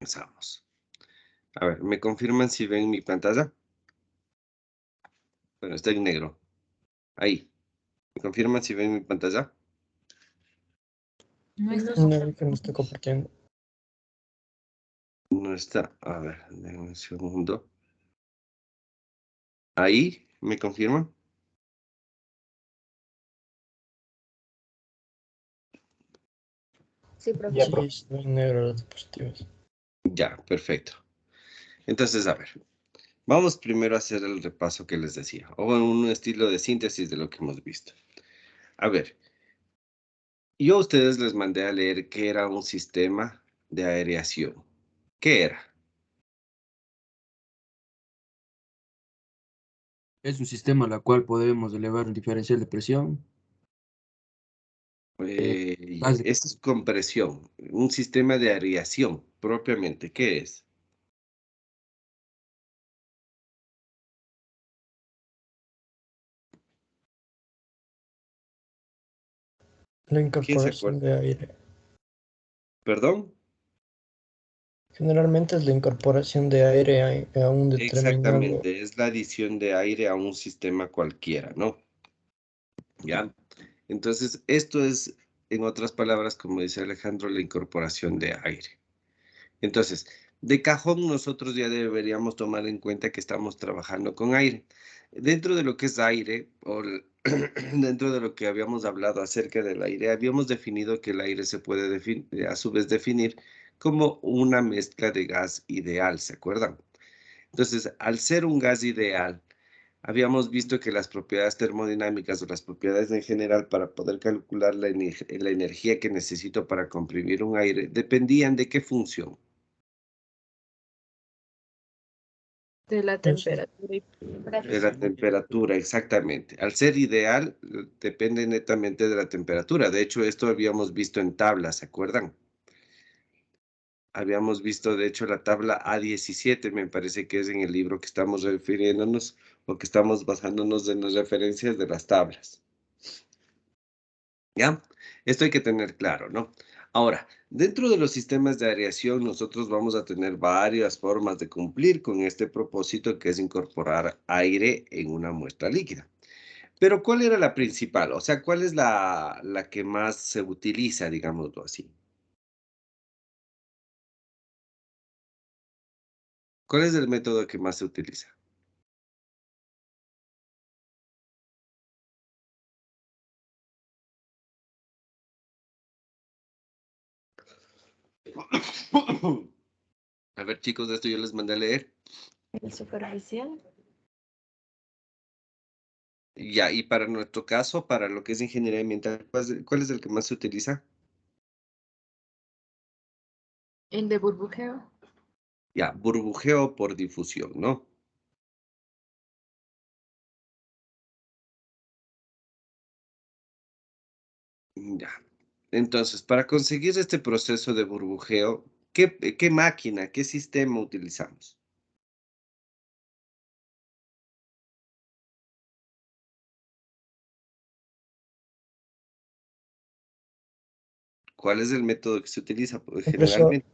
Comenzamos. A ver, ¿me confirman si ven mi pantalla? Bueno, está en negro. Ahí. ¿Me confirman si ven mi pantalla? No está No, que no estoy compartiendo. No está. A ver, denme un segundo. Ahí, ¿me confirman? Sí, profe. Ya, sí, está en negro las diapositivas. Ya, perfecto. Entonces, a ver. Vamos primero a hacer el repaso que les decía, o en un estilo de síntesis de lo que hemos visto. A ver, yo a ustedes les mandé a leer qué era un sistema de aireación. ¿Qué era? Es un sistema al cual podemos elevar un diferencial de presión. Es compresión, un sistema de aireación, propiamente. ¿Qué es? La ¿Quién se incorporación acuerda? de aire. ¿Perdón? Generalmente es la incorporación de aire a un determinado. Exactamente, es la adición de aire a un sistema cualquiera, ¿no? ¿Ya? Entonces, esto es, en otras palabras, como dice Alejandro, la incorporación de aire. Entonces, de cajón nosotros ya deberíamos tomar en cuenta que estamos trabajando con aire. Dentro de lo que es aire, dentro de lo que habíamos hablado acerca del aire, habíamos definido que el aire se puede a su vez definir como una mezcla de gas ideal, ¿se acuerdan? Entonces, al ser un gas ideal, habíamos visto que las propiedades termodinámicas o las propiedades en general para poder calcular la energía que necesito para comprimir un aire dependían de qué función. De la temperatura y De la temperatura, exactamente. Al ser ideal, depende netamente de la temperatura. De hecho, esto habíamos visto en tablas, ¿se acuerdan? Habíamos visto, de hecho, la tabla A17, me parece que es en el libro que estamos refiriéndonos o que estamos basándonos en las referencias de las tablas. ¿Ya? Esto hay que tener claro, ¿no? Ahora, dentro de los sistemas de aireación, nosotros vamos a tener varias formas de cumplir con este propósito que es incorporar aire en una muestra líquida. Pero, ¿cuál era la principal? O sea, ¿cuál es la que más se utiliza, digámoslo así? ¿Cuál es el método que más se utiliza? A ver, chicos, de esto yo les mandé a leer. el superficial. Ya, y para nuestro caso, para lo que es ingeniería ambiental, ¿cuál es el que más se utiliza? El de burbujeo. Ya, burbujeo por difusión, ¿no? Ya. Entonces, para conseguir este proceso de burbujeo, ¿qué máquina, qué sistema utilizamos? ¿Cuál es el método que se utiliza Compresor. generalmente?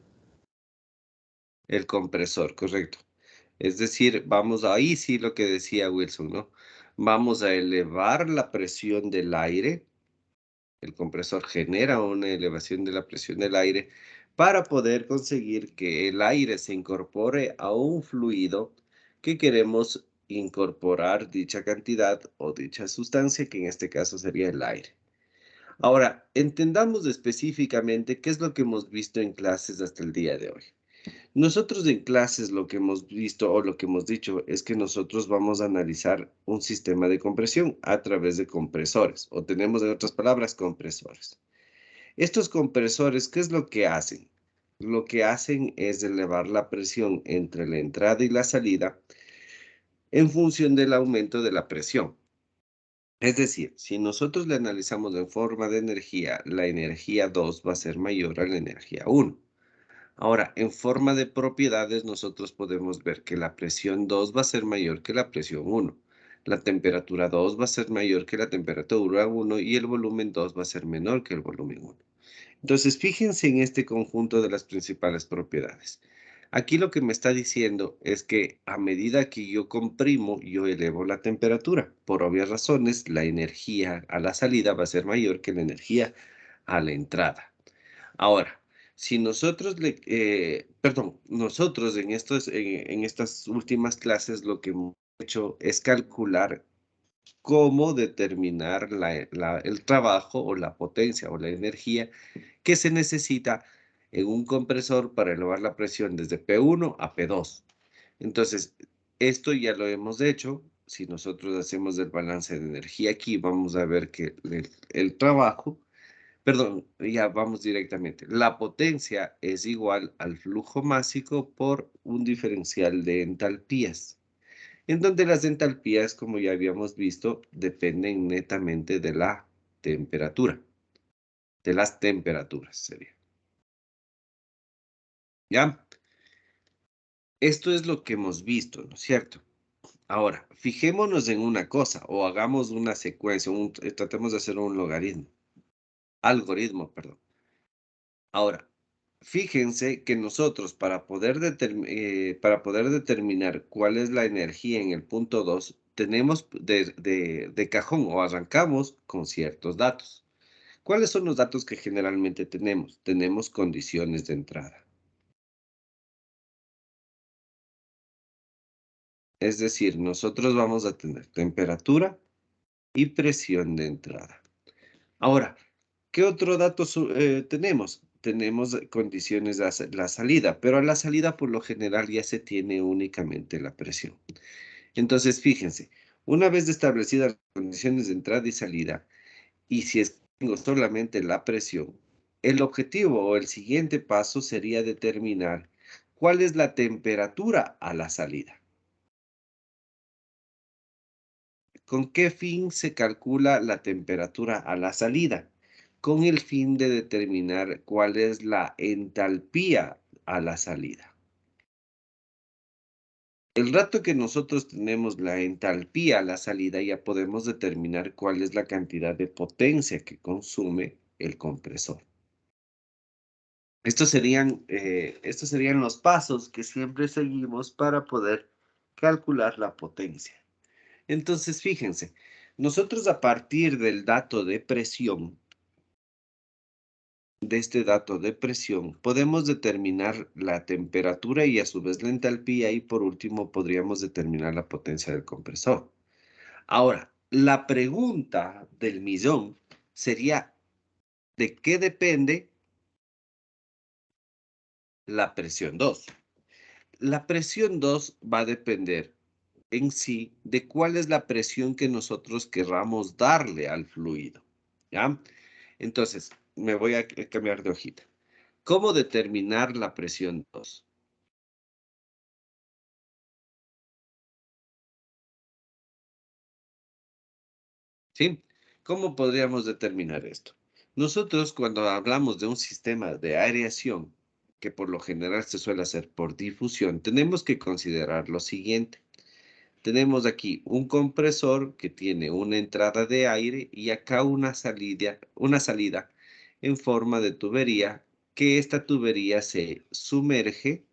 El compresor, correcto. Es decir, ahí sí lo que decía Wilson, ¿no? Vamos a elevar la presión del aire. El compresor genera una elevación de la presión del aire para poder conseguir que el aire se incorpore a un fluido que queremos incorporar dicha cantidad o dicha sustancia, que en este caso sería el aire. Ahora, entendamos específicamente qué es lo que hemos visto en clases hasta el día de hoy. Nosotros en clases lo que hemos visto o lo que hemos dicho es que nosotros vamos a analizar un sistema de compresión a través de compresores, o tenemos en otras palabras compresores. Estos compresores, ¿qué es lo que hacen? Lo que hacen es elevar la presión entre la entrada y la salida en función del aumento de la presión. Es decir, si nosotros le analizamos en forma de energía, la energía 2 va a ser mayor a la energía 1. Ahora, en forma de propiedades, nosotros podemos ver que la presión 2 va a ser mayor que la presión 1. La temperatura 2 va a ser mayor que la temperatura 1 y el volumen 2 va a ser menor que el volumen 1. Entonces, fíjense en este conjunto de las principales propiedades. Aquí lo que me está diciendo es que a medida que yo comprimo, yo elevo la temperatura. Por obvias razones, la energía a la salida va a ser mayor que la energía a la entrada. Ahora, si nosotros nosotros en estas últimas clases lo que hemos hecho es calcular cómo determinar el trabajo o la potencia o la energía que se necesita en un compresor para elevar la presión desde P1 a P2. Entonces, esto ya lo hemos hecho. Si nosotros hacemos el balance de energía aquí, vamos a ver que el trabajo, perdón, ya vamos directamente. La potencia es igual al flujo másico por un diferencial de entalpías, en donde las entalpías, como ya habíamos visto, dependen netamente de la temperatura, de las temperaturas sería. ¿Ya? Esto es lo que hemos visto, ¿no es cierto? Ahora, fijémonos en una cosa, o hagamos una secuencia, tratemos de hacer un algoritmo, perdón. Ahora, fíjense que nosotros para poder determinar cuál es la energía en el punto 2, tenemos de cajón o arrancamos con ciertos datos. ¿Cuáles son los datos que generalmente tenemos? Tenemos condiciones de entrada. Es decir, nosotros vamos a tener temperatura y presión de entrada. Ahora, ¿qué otro dato tenemos? Tenemos condiciones de la salida, pero a la salida por lo general ya se tiene únicamente la presión. Entonces, fíjense, una vez establecidas las condiciones de entrada y salida, y si es que tengo solamente la presión, el objetivo o el siguiente paso sería determinar cuál es la temperatura a la salida. ¿Con qué fin se calcula la temperatura a la salida? Con el fin de determinar cuál es la entalpía a la salida. El rato que nosotros tenemos la entalpía a la salida, ya podemos determinar cuál es la cantidad de potencia que consume el compresor. Estos serían los pasos que siempre seguimos para poder calcular la potencia. Entonces, fíjense, nosotros a partir del dato de presión, podemos determinar la temperatura y a su vez la entalpía y por último podríamos determinar la potencia del compresor. Ahora, la pregunta del millón sería, ¿de qué depende la presión 2? La presión 2 va a depender en sí de cuál es la presión que nosotros querramos darle al fluido, ¿ya? Entonces, me voy a cambiar de hojita. ¿Cómo determinar la presión 2? ¿Sí? ¿Cómo podríamos determinar esto? Nosotros cuando hablamos de un sistema de aireación, que por lo general se suele hacer por difusión, tenemos que considerar lo siguiente. Tenemos aquí un compresor que tiene una entrada de aire y acá una salida en forma de tubería, que esta tubería se sumerge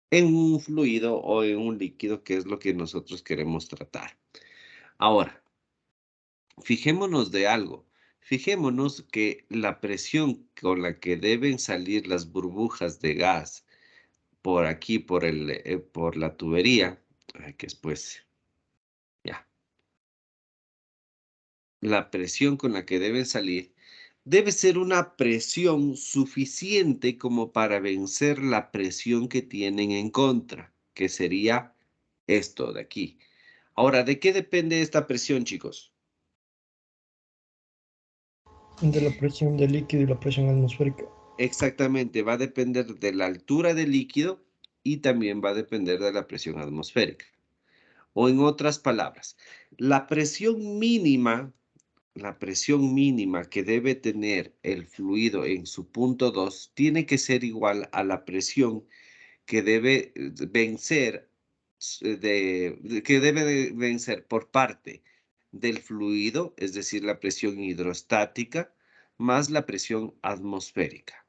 en un fluido o en un líquido, que es lo que nosotros queremos tratar. Ahora, fijémonos de algo. Fijémonos que la presión con la que deben salir las burbujas de gas por aquí, por la tubería, que después, ya, la presión con la que deben salir debe ser una presión suficiente como para vencer la presión que tienen en contra, que sería esto de aquí. Ahora, ¿de qué depende esta presión, chicos? De la presión del líquido y la presión atmosférica. Exactamente, va a depender de la altura del líquido y también va a depender de la presión atmosférica. O en otras palabras, la presión mínima que debe tener el fluido en su punto 2 tiene que ser igual a la presión que debe vencer por parte del fluido, es decir, la presión hidrostática, más la presión atmosférica.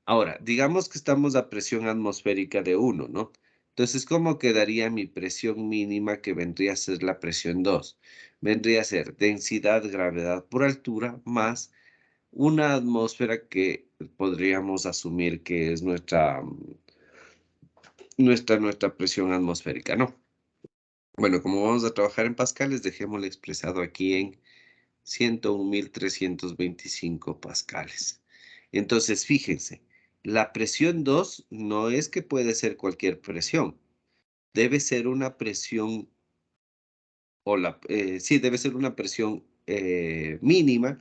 Ahora, digamos que estamos a presión atmosférica de 1, ¿no? Entonces, ¿cómo quedaría mi presión mínima que vendría a ser la presión 2? Vendría a ser densidad, gravedad por altura, más una atmósfera que podríamos asumir que es nuestra presión atmosférica, ¿no? Bueno, como vamos a trabajar en pascales, dejémoslo expresado aquí en 101.325 pascales. Entonces, fíjense, la presión 2 no es que puede ser cualquier presión. Debe ser una presión, sí, debe ser una presión mínima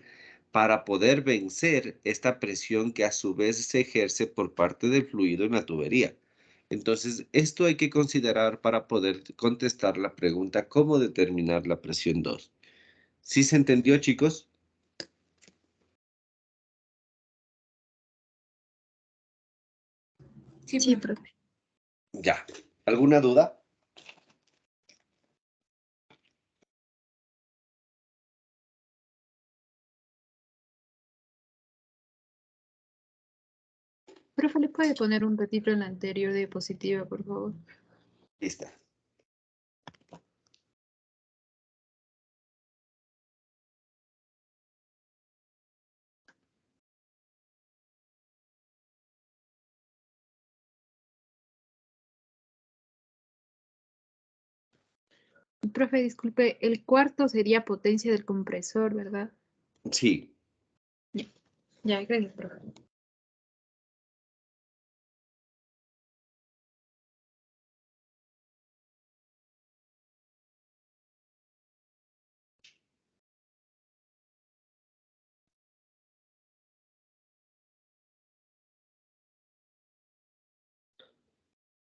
para poder vencer esta presión que a su vez se ejerce por parte del fluido en la tubería. Entonces, esto hay que considerar para poder contestar la pregunta, ¿cómo determinar la presión 2? ¿Sí se entendió, chicos? Sí, profe. Ya. ¿Alguna duda? Profe, ¿le puede poner un ratito en la anterior diapositiva, por favor? Lista. Profe, disculpe, el cuarto sería potencia del compresor, ¿verdad? Sí. Ya, gracias, profe.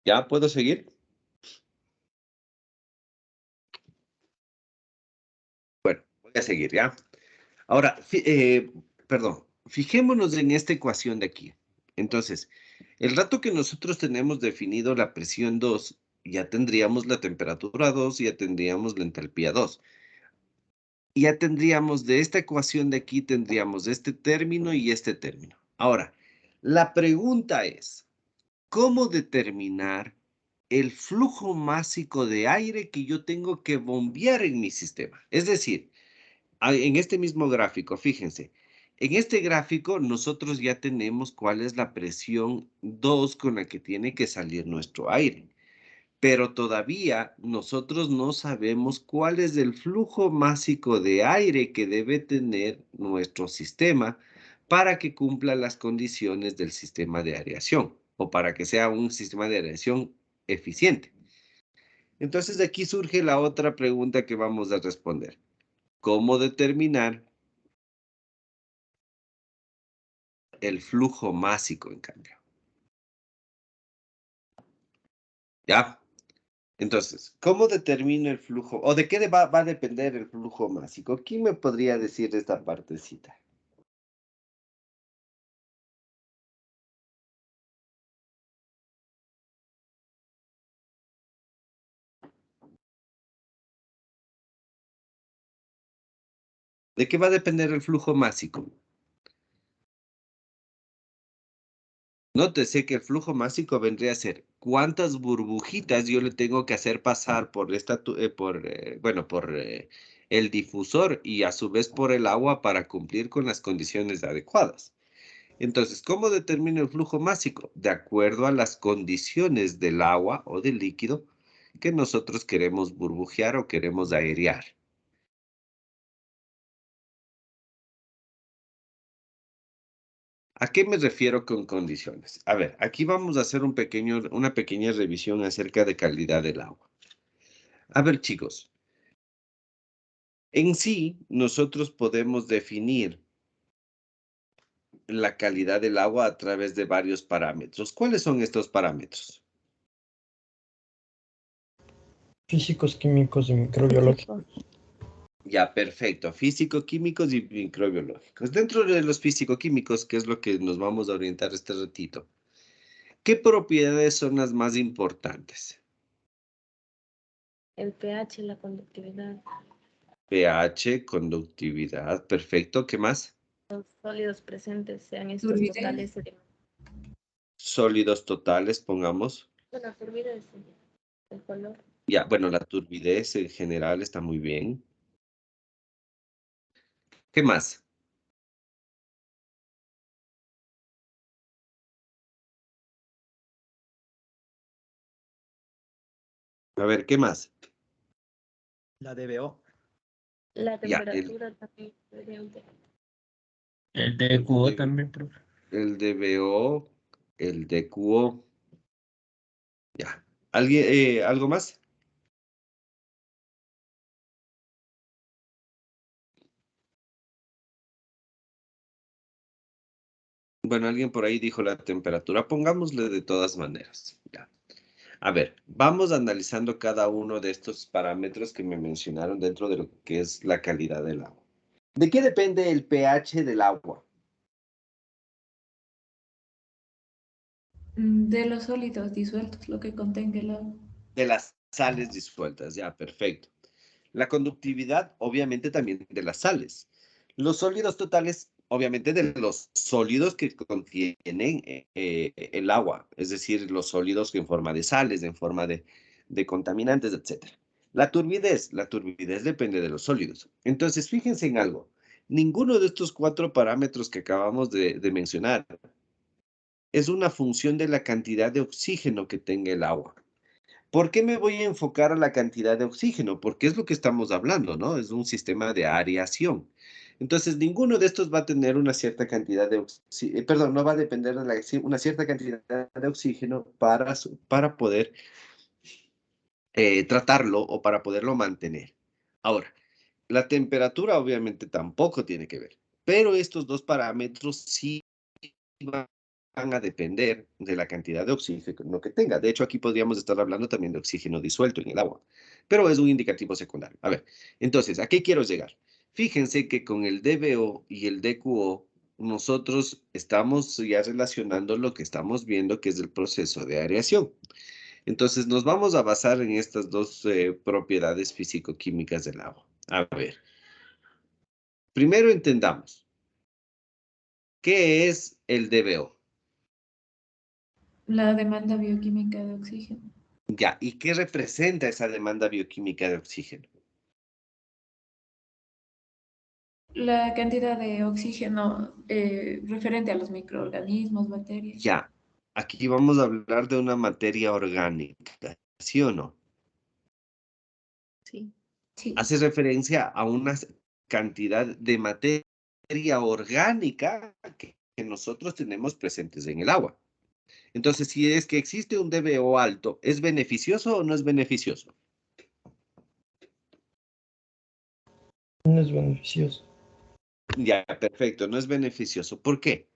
¿Ya puedo seguir? Bueno, voy a seguir, ¿ya? Ahora, perdón, fijémonos en esta ecuación de aquí. Entonces, el rato que nosotros tenemos definido la presión 2, ya tendríamos la temperatura 2, ya tendríamos la entalpía 2. Ya tendríamos de esta ecuación de aquí, tendríamos este término y este término. Ahora, la pregunta es, ¿cómo determinar el flujo másico de aire que yo tengo que bombear en mi sistema? Es decir, en este mismo gráfico, fíjense, en este gráfico nosotros ya tenemos cuál es la presión 2 con la que tiene que salir nuestro aire, pero todavía nosotros no sabemos cuál es el flujo másico de aire que debe tener nuestro sistema para que cumpla las condiciones del sistema de aireación o para que sea un sistema de aireación eficiente. Entonces de aquí surge la otra pregunta que vamos a responder. ¿Cómo determinar el flujo másico, en cambio? ¿Ya? Entonces, ¿cómo determino el flujo? ¿O de qué va a depender el flujo másico? ¿Quién me podría decir esta partecita? ¿De qué va a depender el flujo másico? Nótese que el flujo másico vendría a ser cuántas burbujitas yo le tengo que hacer pasar por el difusor y a su vez por el agua para cumplir con las condiciones adecuadas. Entonces, ¿cómo determino el flujo másico? De acuerdo a las condiciones del agua o del líquido que nosotros queremos burbujear o queremos airear. ¿A qué me refiero con condiciones? A ver, aquí vamos a hacer una pequeña revisión acerca de calidad del agua. A ver, chicos, en sí nosotros podemos definir la calidad del agua a través de varios parámetros. ¿Cuáles son estos parámetros? Físicos, químicos y microbiológicos. Ya, perfecto. Físico-químicos y microbiológicos. Dentro de los físico-químicos, que es lo que nos vamos a orientar este ratito, ¿qué propiedades son las más importantes? El pH, la conductividad. pH, conductividad, perfecto. ¿Qué más? los sólidos presentes sean estos Turbidez. totales. Sólidos totales, pongamos. Bueno, turbidez, el color. Ya, bueno, la turbidez en general está muy bien. ¿Qué más? A ver, ¿qué más? La DBO. La Ya, temperatura también debería de- El de QO también, profe. el DBO, el DQO. Ya. ¿Alguien, algo más? Bueno, alguien por ahí dijo la temperatura. Pongámosle de todas maneras. Ya. A ver, vamos analizando cada uno de estos parámetros que me mencionaron dentro de lo que es la calidad del agua. ¿De qué depende el pH del agua? De los sólidos disueltos, lo que contenga el agua. De las sales disueltas, ya, perfecto. La conductividad, obviamente, también de las sales. Los sólidos totales, obviamente, de los sólidos que contienen el agua, es decir, los sólidos en forma de sales, en forma de contaminantes, etc. La turbidez depende de los sólidos. Entonces, fíjense en algo. Ninguno de estos 4 parámetros que acabamos de mencionar es una función de la cantidad de oxígeno que tenga el agua. ¿Por qué me voy a enfocar a la cantidad de oxígeno? Porque es lo que estamos hablando, ¿no? Es un sistema de aireación. Entonces, ninguno de estos va a tener una cierta cantidad de oxígeno, perdón, no va a depender de una cierta cantidad de oxígeno para poder tratarlo o para poderlo mantener. Ahora, la temperatura obviamente tampoco tiene que ver, pero estos dos parámetros sí van a depender de la cantidad de oxígeno que tenga. De hecho, aquí podríamos estar hablando también de oxígeno disuelto en el agua, pero es un indicativo secundario. A ver, entonces, ¿a qué quiero llegar? Fíjense que con el DBO y el DQO, nosotros estamos ya relacionando lo que estamos viendo, que es el proceso de aireación. Entonces, nos vamos a basar en estas dos propiedades físico-químicas del agua. A ver, primero entendamos, ¿qué es el DBO? La demanda bioquímica de oxígeno. Ya, ¿y qué representa esa demanda bioquímica de oxígeno? La cantidad de oxígeno referente a los microorganismos, bacterias. Ya, aquí vamos a hablar de una materia orgánica, ¿sí o no? Sí. Sí. Hace referencia a una cantidad de materia orgánica que nosotros tenemos presentes en el agua. Entonces, si es que existe un DBO alto, ¿es beneficioso o no es beneficioso? No es beneficioso. Ya, perfecto, no es beneficioso. ¿Por qué?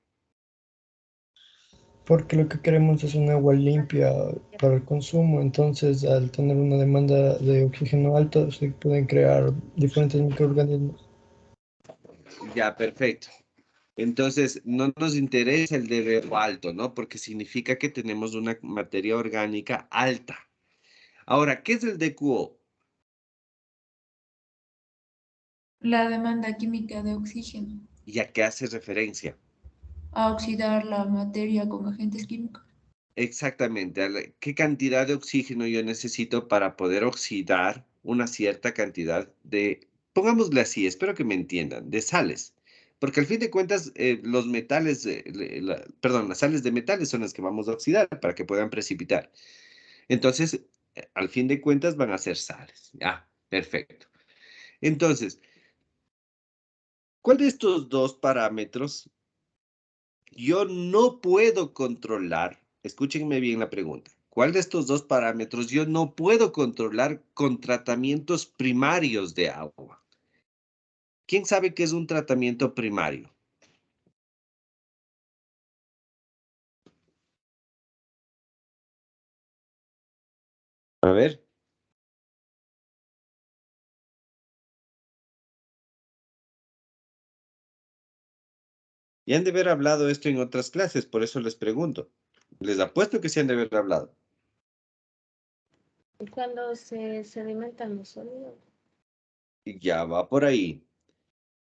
Porque lo que queremos es un agua limpia para el consumo. Entonces, al tener una demanda de oxígeno alta, se pueden crear diferentes microorganismos. Ya, perfecto. Entonces, no nos interesa el DBO alto, ¿no? Porque significa que tenemos una materia orgánica alta. Ahora, ¿qué es el DQO? La demanda química de oxígeno. ¿Y a qué hace referencia? A oxidar la materia con agentes químicos. Exactamente. ¿Qué cantidad de oxígeno yo necesito para poder oxidar una cierta cantidad de, pongámosle así, espero que me entiendan, de sales? Porque al fin de cuentas, los metales, perdón, las sales de metales son las que vamos a oxidar para que puedan precipitar. Entonces, al fin de cuentas van a ser sales. Ah, perfecto. Entonces, ¿cuál de estos dos parámetros yo no puedo controlar? Escúchenme bien la pregunta. ¿Cuál de estos dos parámetros yo no puedo controlar con tratamientos primarios de agua? ¿Quién sabe qué es un tratamiento primario? A ver. Y han de haber hablado esto en otras clases, por eso les pregunto. Les apuesto que sí han de haber hablado. Y cuando se sedimentan los sólidos. Y ya va por ahí.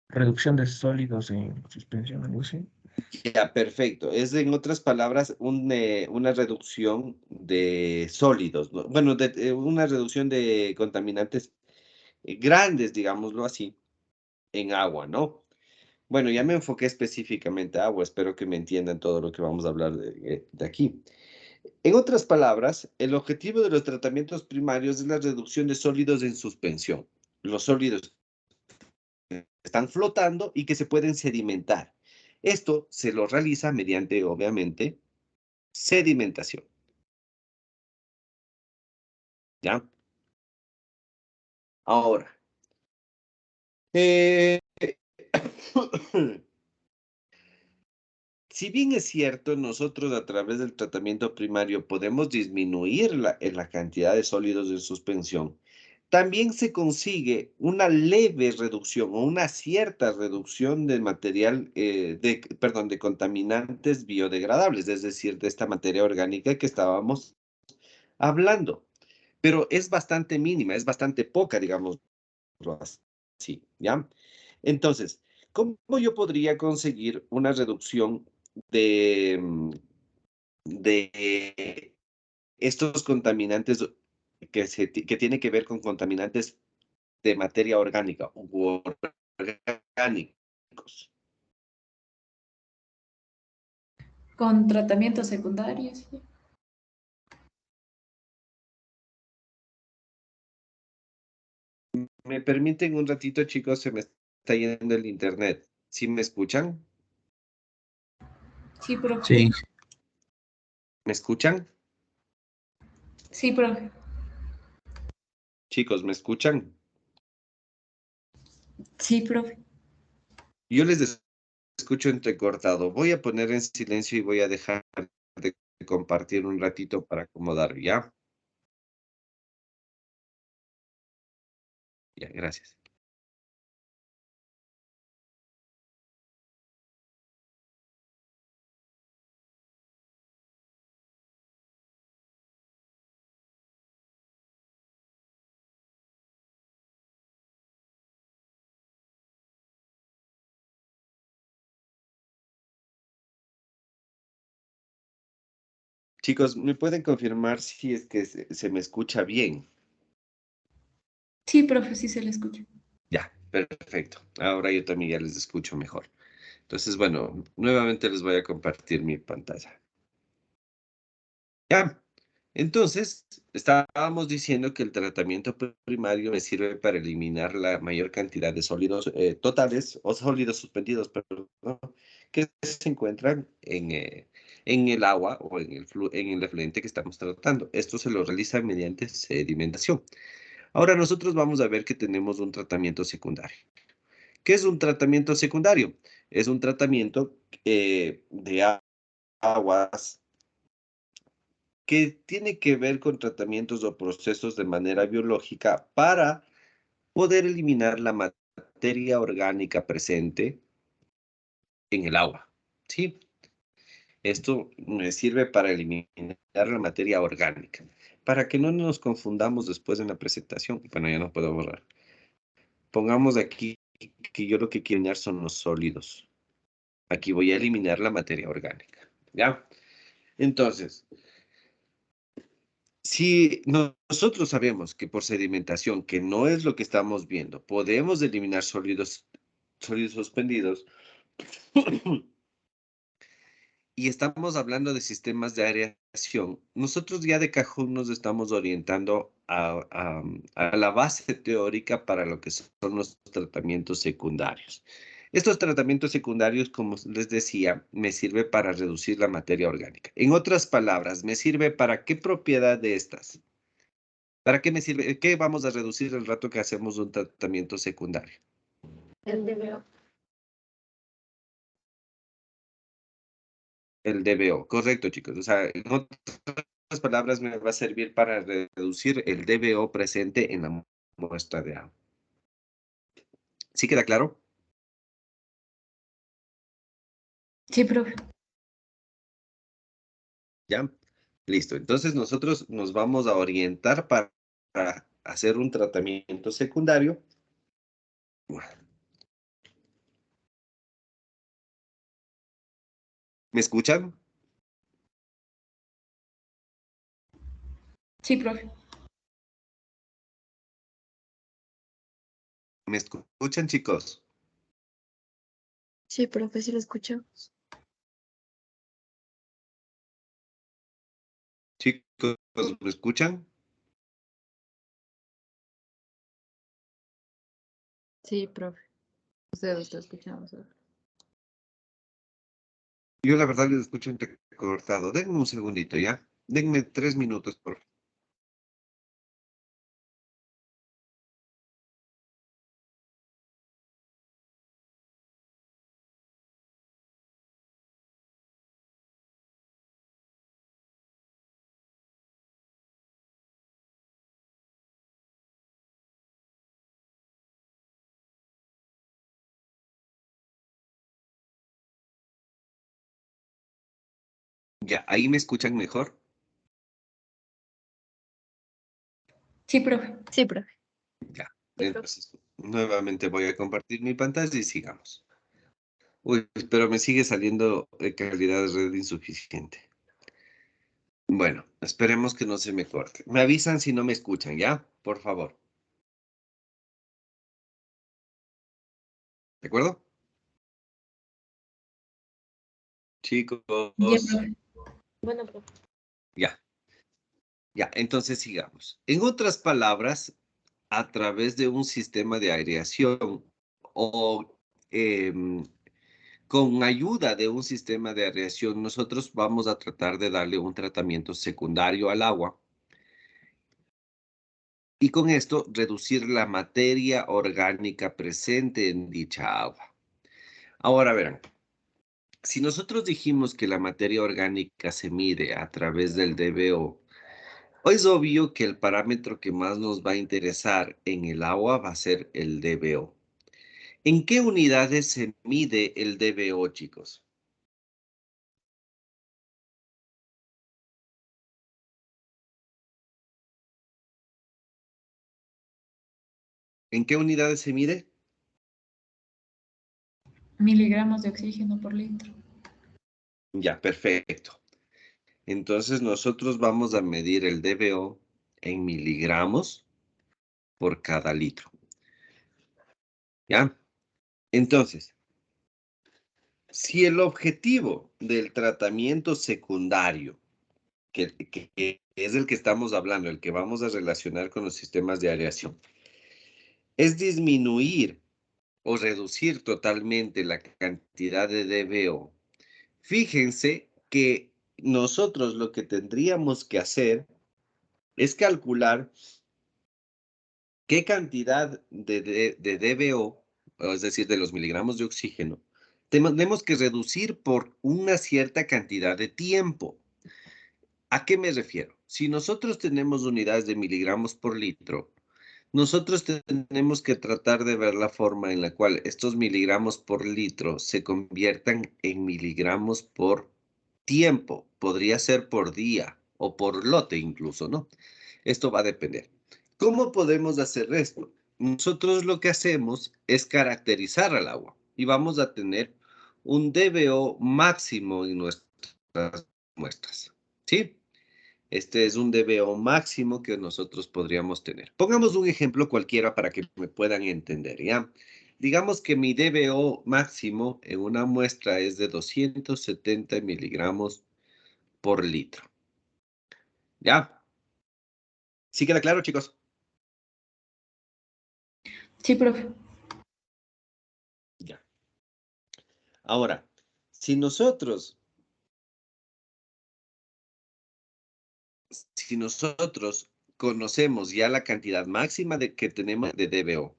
Reducción de sólidos en suspensión, algo así. Ya, perfecto. Es, en otras palabras, una reducción de sólidos, ¿no? Bueno, una reducción de contaminantes grandes, digámoslo así, en agua, ¿no? Bueno, ya me enfoqué específicamente a agua, espero que me entiendan todo lo que vamos a hablar de aquí. En otras palabras, el objetivo de los tratamientos primarios es la reducción de sólidos en suspensión. Los sólidos que están flotando y que se pueden sedimentar. Esto se lo realiza mediante, obviamente, sedimentación. ¿Ya? Ahora, eh, si bien es cierto, nosotros a través del tratamiento primario podemos disminuir la cantidad de sólidos en suspensión, también se consigue una leve reducción o una cierta reducción de material, perdón, de contaminantes biodegradables, es decir, de esta materia orgánica que estábamos hablando. Pero es bastante mínima, es bastante poca, digamos así, ¿ya? Entonces, ¿cómo yo podría conseguir una reducción de, de estos contaminantes que tiene que ver con contaminantes de materia orgánica u orgánicos? Con tratamientos secundarios. ¿Me permiten un ratito, chicos? Se me está yendo el internet. ¿Sí me escuchan? Sí, profe. Sí, ¿Me escuchan? Sí, profe. Chicos, ¿me escuchan? Sí, profe. Yo les escucho entrecortado. Voy a poner en silencio y voy a dejar de compartir un ratito para acomodar, ¿ya? Ya, gracias. Chicos, ¿me pueden confirmar si es que se me escucha bien? Sí, profe, sí se le escucha. Ya, perfecto. Ahora yo también ya les escucho mejor. Entonces, bueno, nuevamente les voy a compartir mi pantalla. Ya, entonces, estábamos diciendo que el tratamiento primario me sirve para eliminar la mayor cantidad de sólidos totales o sólidos suspendidos, perdón, que se encuentran en el agua o en el efluente que estamos tratando. Esto se lo realiza mediante sedimentación. Ahora nosotros vamos a ver que tenemos un tratamiento secundario. ¿Qué es un tratamiento secundario? Es un tratamiento de aguas que tiene que ver con tratamientos o procesos de manera biológica para poder eliminar la materia orgánica presente en el agua. ¿Sí? Esto me sirve para eliminar la materia orgánica, para que no nos confundamos después en la presentación. Bueno, ya no puedo borrar. Pongamos aquí que yo lo que quiero eliminar son los sólidos. Aquí voy a eliminar la materia orgánica. ¿Ya? Entonces, si nosotros sabemos que por sedimentación, que no es lo que estamos viendo, podemos eliminar sólidos suspendidos y estamos hablando de sistemas de aireación, nosotros ya de cajón nos estamos orientando a la base teórica para lo que son los tratamientos secundarios. Estos tratamientos secundarios, como les decía, me sirve para reducir la materia orgánica. En otras palabras, ¿me sirve para qué propiedad de estas? ¿Para qué me sirve? ¿Qué vamos a reducir el rato que hacemos un tratamiento secundario? El DBO. El DBO, correcto, chicos. O sea, en otras palabras, me va a servir para reducir el DBO presente en la muestra de agua. ¿Sí queda claro? Sí, profe. ¿Ya? Listo. Entonces, nosotros nos vamos a orientar para hacer un tratamiento secundario ¿Me escuchan? Sí, profe. ¿Me escuchan, chicos? Sí, profe, sí lo escuchamos. Chicos, ¿me escuchan? Sí, profe. Usted lo está escuchando. Yo la verdad les escucho entrecortado. Denme un segundito, ¿ya? Denme 3 minutos, por favor. Ya, ¿ahí me escuchan mejor? Sí, profe. Sí, profe. Ya. Entonces, nuevamente voy a compartir mi pantalla y sigamos. Uy, pero me sigue saliendo calidad de red insuficiente. Bueno, esperemos que no se me corte. Me avisan si no me escuchan, ¿ya? Por favor. ¿De acuerdo? Chicos, Ya, profe. Bueno, profe. ya, ya. Entonces sigamos. En otras palabras, a través de un sistema de aireación o con ayuda de un sistema de aireación, nosotros vamos a tratar de darle un tratamiento secundario al agua y con esto reducir la materia orgánica presente en dicha agua. Ahora verán, si nosotros dijimos que la materia orgánica se mide a través del DBO, es obvio que el parámetro que más nos va a interesar en el agua va a ser el DBO. ¿En qué unidades se mide el DBO, chicos? ¿En qué unidades se mide? Miligramos de oxígeno por litro. Ya, perfecto. Entonces nosotros vamos a medir el DBO en miligramos por cada litro. ¿Ya? Entonces, si el objetivo del tratamiento secundario, que es el que estamos hablando, el que vamos a relacionar con los sistemas de aireación, es disminuir o reducir totalmente la cantidad de DBO, fíjense que nosotros lo que tendríamos que hacer es calcular qué cantidad de DBO, es decir, de los miligramos de oxígeno, tenemos que reducir por una cierta cantidad de tiempo. ¿A qué me refiero? Si nosotros tenemos unidades de miligramos por litro, nosotros tenemos que tratar de ver la forma en la cual estos miligramos por litro se conviertan en miligramos por tiempo. Podría ser por día o por lote incluso, ¿no? Esto va a depender. ¿Cómo podemos hacer esto? Nosotros lo que hacemos es caracterizar al agua y vamos a tener un DBO máximo en nuestras muestras, ¿sí? Este es un DBO máximo que nosotros podríamos tener. Pongamos un ejemplo cualquiera para que me puedan entender, ¿ya? Digamos que mi DBO máximo en una muestra es de 270 miligramos por litro. ¿Ya? ¿Sí queda claro, chicos? Sí, profe. Ya. Ahora, si nosotros conocemos ya la cantidad máxima que tenemos de DBO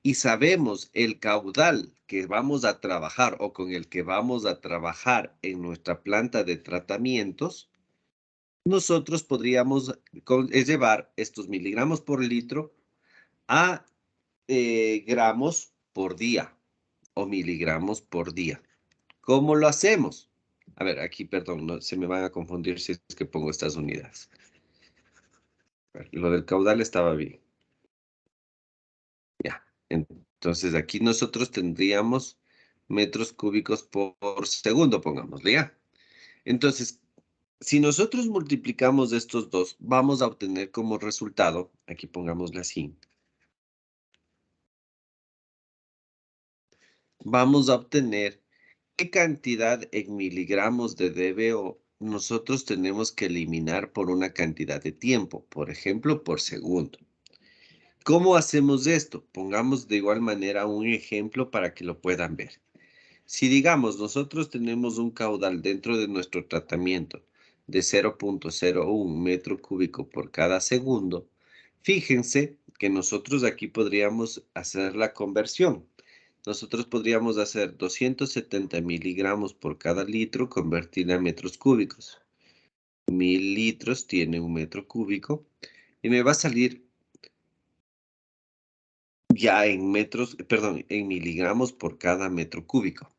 y sabemos el caudal que vamos a trabajar o con el que vamos a trabajar en nuestra planta de tratamientos, nosotros podríamos llevar estos miligramos por litro a gramos por día o miligramos por día. ¿Cómo lo hacemos? A ver, aquí, perdón, no, se me van a confundir si es que pongo estas unidades. Lo del caudal estaba bien. Ya. Entonces aquí nosotros tendríamos metros cúbicos por segundo, pongámosle ya. Entonces, si nosotros multiplicamos estos dos, vamos a obtener como resultado, aquí pongámosle así, vamos a obtener qué cantidad en miligramos de DBO nosotros tenemos que eliminar por una cantidad de tiempo, por ejemplo, por segundo. ¿Cómo hacemos esto? Pongamos de igual manera un ejemplo para que lo puedan ver. Si digamos, nosotros tenemos un caudal dentro de nuestro tratamiento de 0.01 metro cúbico por cada segundo, fíjense que nosotros aquí podríamos hacer la conversión. Nosotros podríamos hacer 270 miligramos por cada litro, convertirla a metros cúbicos. 1000 litros tiene un metro cúbico y me va a salir ya en metros, perdón, en miligramos por cada metro cúbico.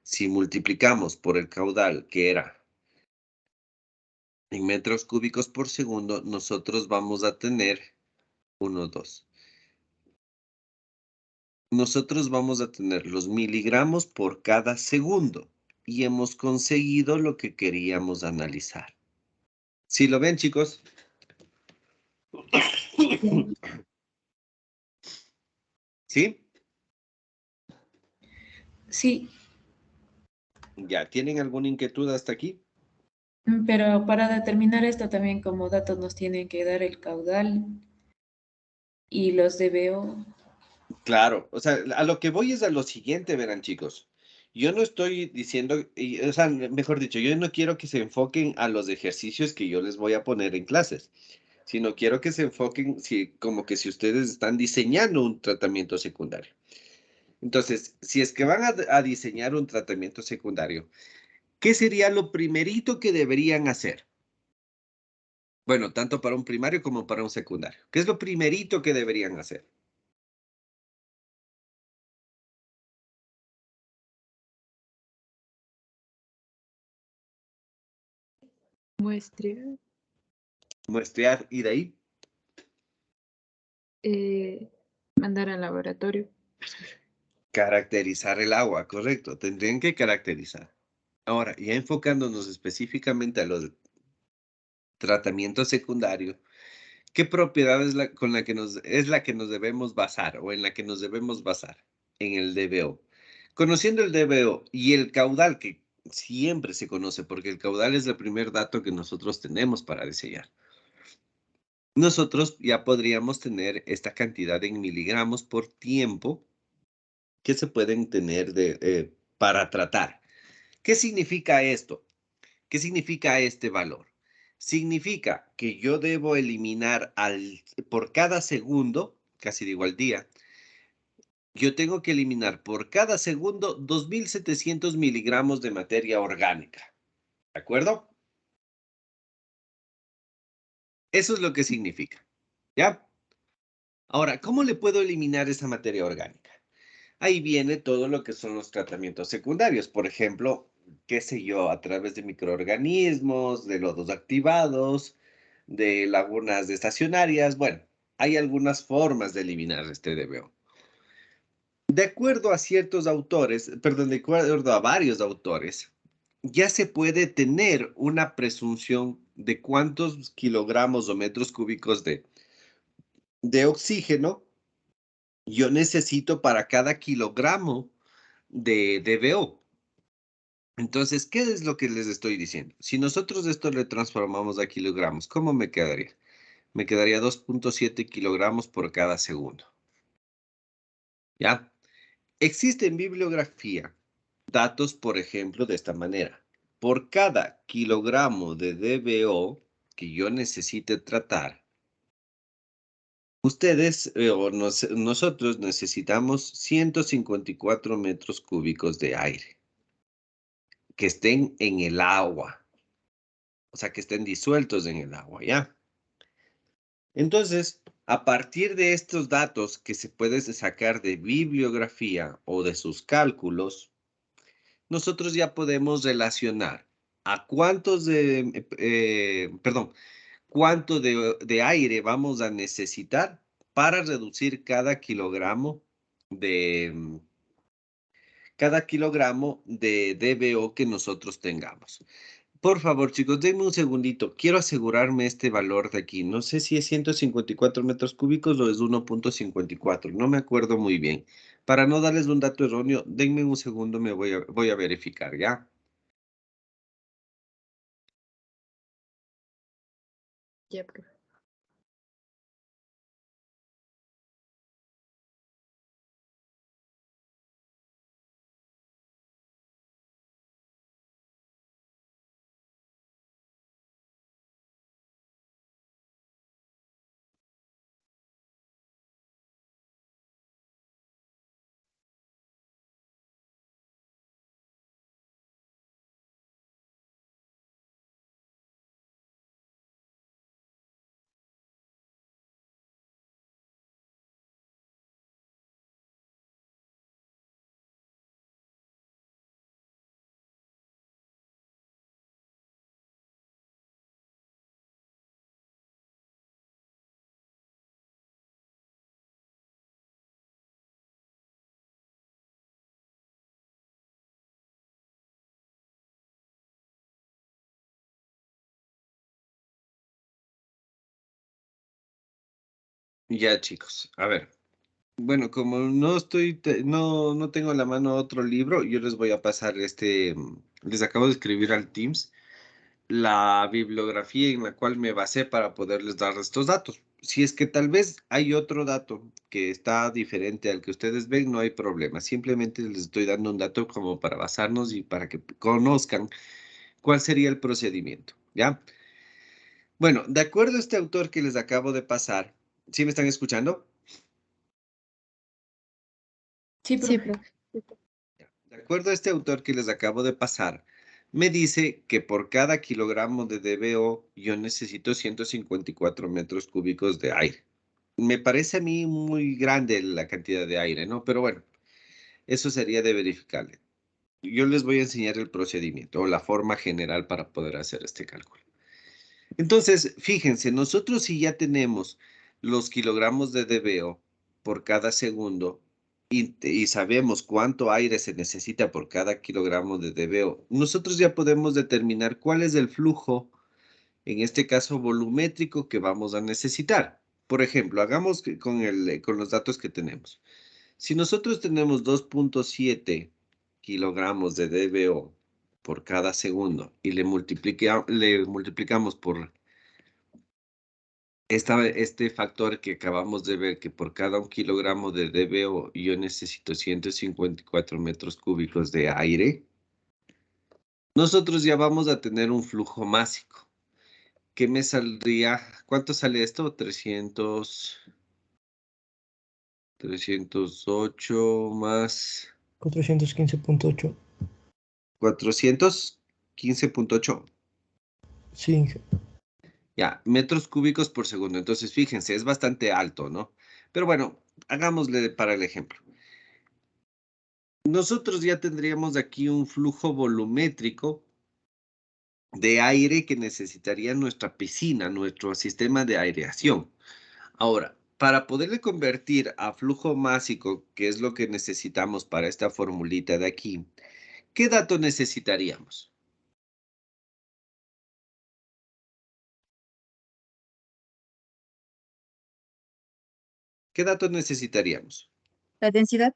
Si multiplicamos por el caudal, que era en metros cúbicos por segundo, nosotros vamos a tener 1, 2. Nosotros vamos a tener los miligramos por cada segundo y hemos conseguido lo que queríamos analizar. ¿Sí lo ven, chicos? ¿Sí? Sí, ¿Ya tienen alguna inquietud hasta aquí? pero para determinar esto también como datos nos tienen que dar el caudal y los DBO. Claro, o sea, a lo que voy es a lo siguiente, verán, chicos. Yo no estoy diciendo, o sea, mejor dicho, yo no quiero que se enfoquen a los ejercicios que yo les voy a poner en clases, sino quiero que se enfoquen como que si ustedes están diseñando un tratamiento secundario. Entonces, si es que van a diseñar un tratamiento secundario, ¿qué sería lo primerito que deberían hacer? Bueno, tanto para un primario como para un secundario. ¿Qué es lo primerito que deberían hacer? Muestrear. Muestrear y de ahí. Mandar al laboratorio. Caracterizar el agua, correcto. Tendrían que caracterizar. Ahora, ya enfocándonos específicamente a los tratamientos secundarios, ¿qué propiedad es la que nos debemos basar o en la que nos debemos basar? En el DBO. Conociendo el DBO y el caudal, que siempre se conoce, porque el caudal es el primer dato que nosotros tenemos para diseñar. Nosotros ya podríamos tener esta cantidad en miligramos por tiempo que se pueden tener para tratar. ¿Qué significa esto? ¿Qué significa este valor? Significa que yo debo eliminar por cada segundo, casi digo al día, yo tengo que eliminar por cada segundo 2700 miligramos de materia orgánica. ¿De acuerdo? Eso es lo que significa. ¿Ya? Ahora, ¿cómo le puedo eliminar esa materia orgánica? Ahí viene todo lo que son los tratamientos secundarios. Por ejemplo, qué sé yo, a través de microorganismos, de lodos activados, de lagunas estacionarias. Bueno, hay algunas formas de eliminar este DBO. De acuerdo a ciertos autores, perdón, de acuerdo a varios autores, ya se puede tener una presunción de cuántos kilogramos o metros cúbicos de oxígeno yo necesito para cada kilogramo de DBO. Entonces, ¿qué es lo que les estoy diciendo? Si nosotros esto le transformamos a kilogramos, ¿cómo me quedaría? Me quedaría 2.7 kilogramos por cada segundo. ¿Ya? Existe en bibliografía datos, por ejemplo, de esta manera. Por cada kilogramo de DBO que yo necesite tratar, ustedes nosotros necesitamos 154 metros cúbicos de aire que estén en el agua, o sea, que estén disueltos en el agua, ¿ya? Entonces, a partir de estos datos que se puede sacar de bibliografía o de sus cálculos, nosotros ya podemos relacionar a cuánto de aire vamos a necesitar para reducir cada kilogramo de DBO que nosotros tengamos. Por favor, chicos, denme un segundito. Quiero asegurarme este valor de aquí. No sé si es 154 metros cúbicos o es 1.54. No me acuerdo muy bien. Para no darles un dato erróneo, denme un segundo, me voy a verificar, ¿ya? Ya, profe. Ya, chicos. A ver. Bueno, como no no tengo a la mano otro libro, yo les voy a pasar les acabo de escribir al Teams la bibliografía en la cual me basé para poderles dar estos datos. Si es que tal vez hay otro dato que está diferente al que ustedes ven, no hay problema. Simplemente les estoy dando un dato como para basarnos y para que conozcan cuál sería el procedimiento, ¿ya? Bueno, de acuerdo a este autor que les acabo de pasar, ¿sí me están escuchando? Sí, Sí, profe. profe. De acuerdo a este autor que les acabo de pasar, me dice que por cada kilogramo de DBO yo necesito 154 metros cúbicos de aire. Me parece a mí muy grande la cantidad de aire, ¿no? Pero bueno, eso sería de verificarle. Yo les voy a enseñar el procedimiento o la forma general para poder hacer este cálculo. Entonces, fíjense, nosotros si ya tenemos los kilogramos de DBO por cada segundo y sabemos cuánto aire se necesita por cada kilogramo de DBO, nosotros ya podemos determinar cuál es el flujo, en este caso volumétrico, que vamos a necesitar. Por ejemplo, hagamos con los datos que tenemos. Si nosotros tenemos 2.7 kilogramos de DBO por cada segundo y le multiplicamos por este factor que acabamos de ver, que por cada 1 kilogramo de DBO yo necesito 154 metros cúbicos de aire, nosotros ya vamos a tener un flujo másico. ¿Qué me saldría? ¿Cuánto sale esto? 308 más 415.8. 415.8. Sí, Inge. Ya, metros cúbicos por segundo. Entonces, fíjense, es bastante alto, ¿no? Pero bueno, hagámosle para el ejemplo. Nosotros ya tendríamos aquí un flujo volumétrico de aire que necesitaría nuestra piscina, nuestro sistema de aireación. Ahora, para poderle convertir a flujo másico, que es lo que necesitamos para esta formulita de aquí, ¿qué dato necesitaríamos? ¿Qué dato necesitaríamos? La densidad.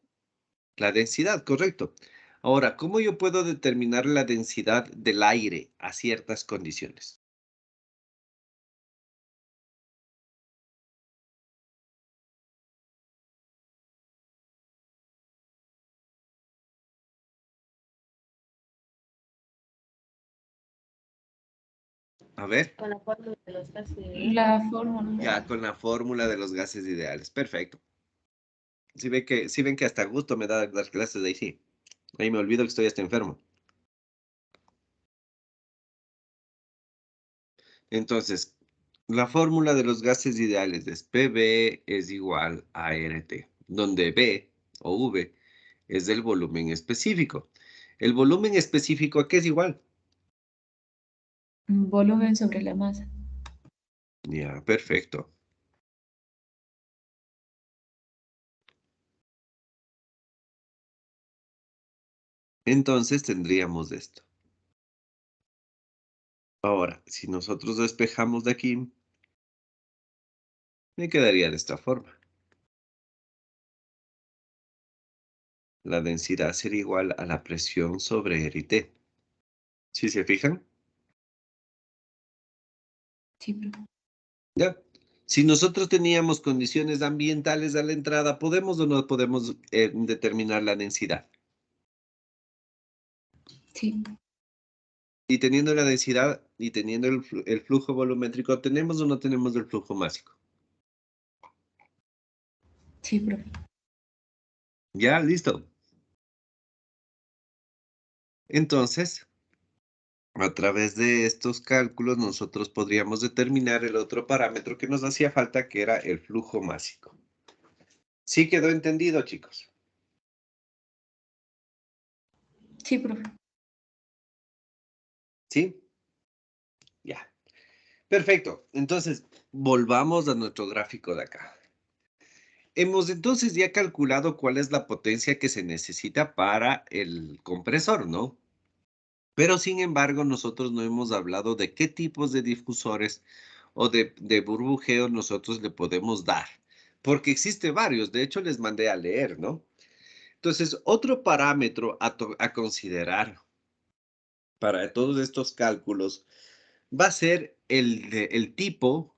La densidad, correcto. Ahora, ¿cómo yo puedo determinar la densidad del aire a ciertas condiciones? A ver, Con la fórmula de los gases. La fórmula. ya con la fórmula de los gases ideales. Perfecto. Si ven que hasta gusto me da dar clases de ahí, sí. Ahí me olvido que estoy hasta enfermo. Entonces, la fórmula de los gases ideales es PV es igual a RT, donde B o V es del volumen específico. El volumen específico, ¿a qué es igual? Volumen sobre la masa. Ya, perfecto. Entonces tendríamos esto. Ahora, si nosotros despejamos de aquí, me quedaría de esta forma. La densidad sería igual a la presión sobre R y T. ¿Sí se fijan? Sí, profe. ¿Ya? Si nosotros teníamos condiciones ambientales a la entrada, ¿podemos o no podemos determinar la densidad? Sí, Y teniendo la densidad y teniendo el flujo volumétrico, ¿tenemos o no tenemos el flujo másico? sí, profe. Ya, listo. Entonces, a través de estos cálculos, nosotros podríamos determinar el otro parámetro que nos hacía falta, que era el flujo másico. ¿Sí quedó entendido, chicos? Sí, profe. ¿Sí? Ya. Perfecto. Entonces, volvamos a nuestro gráfico de acá. Hemos entonces ya calculado cuál es la potencia que se necesita para el compresor, ¿no? Pero sin embargo, nosotros no hemos hablado de qué tipos de difusores o de burbujeo nosotros le podemos dar. Porque existe varios, de hecho les mandé a leer, ¿no? Entonces, otro parámetro a considerar para todos estos cálculos va a ser el tipo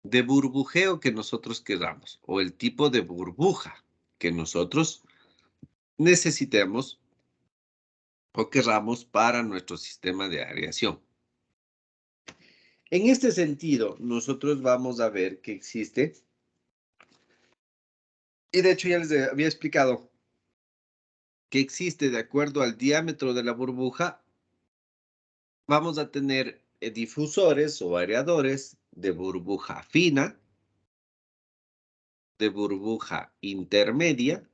de burbujeo que nosotros queramos o el tipo de burbuja que nosotros necesitemos o querramos para nuestro sistema de aireación. En este sentido, nosotros vamos a ver que existe, y de hecho ya les había explicado, que existe de acuerdo al diámetro de la burbuja, vamos a tener difusores o aireadores de burbuja fina, de burbuja intermedia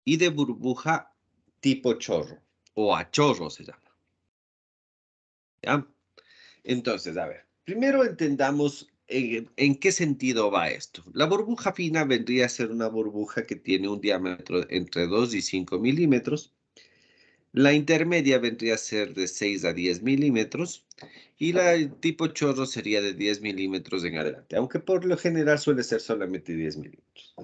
y de burbuja tipo chorro o a chorro se llama. ¿Ya? Entonces, a ver, primero entendamos en qué sentido va esto. La burbuja fina vendría a ser una burbuja que tiene un diámetro entre 2 y 5 milímetros. La intermedia vendría a ser de 6 a 10 milímetros. Y la tipo chorro sería de 10 milímetros en adelante, aunque por lo general suele ser solamente 10 milímetros.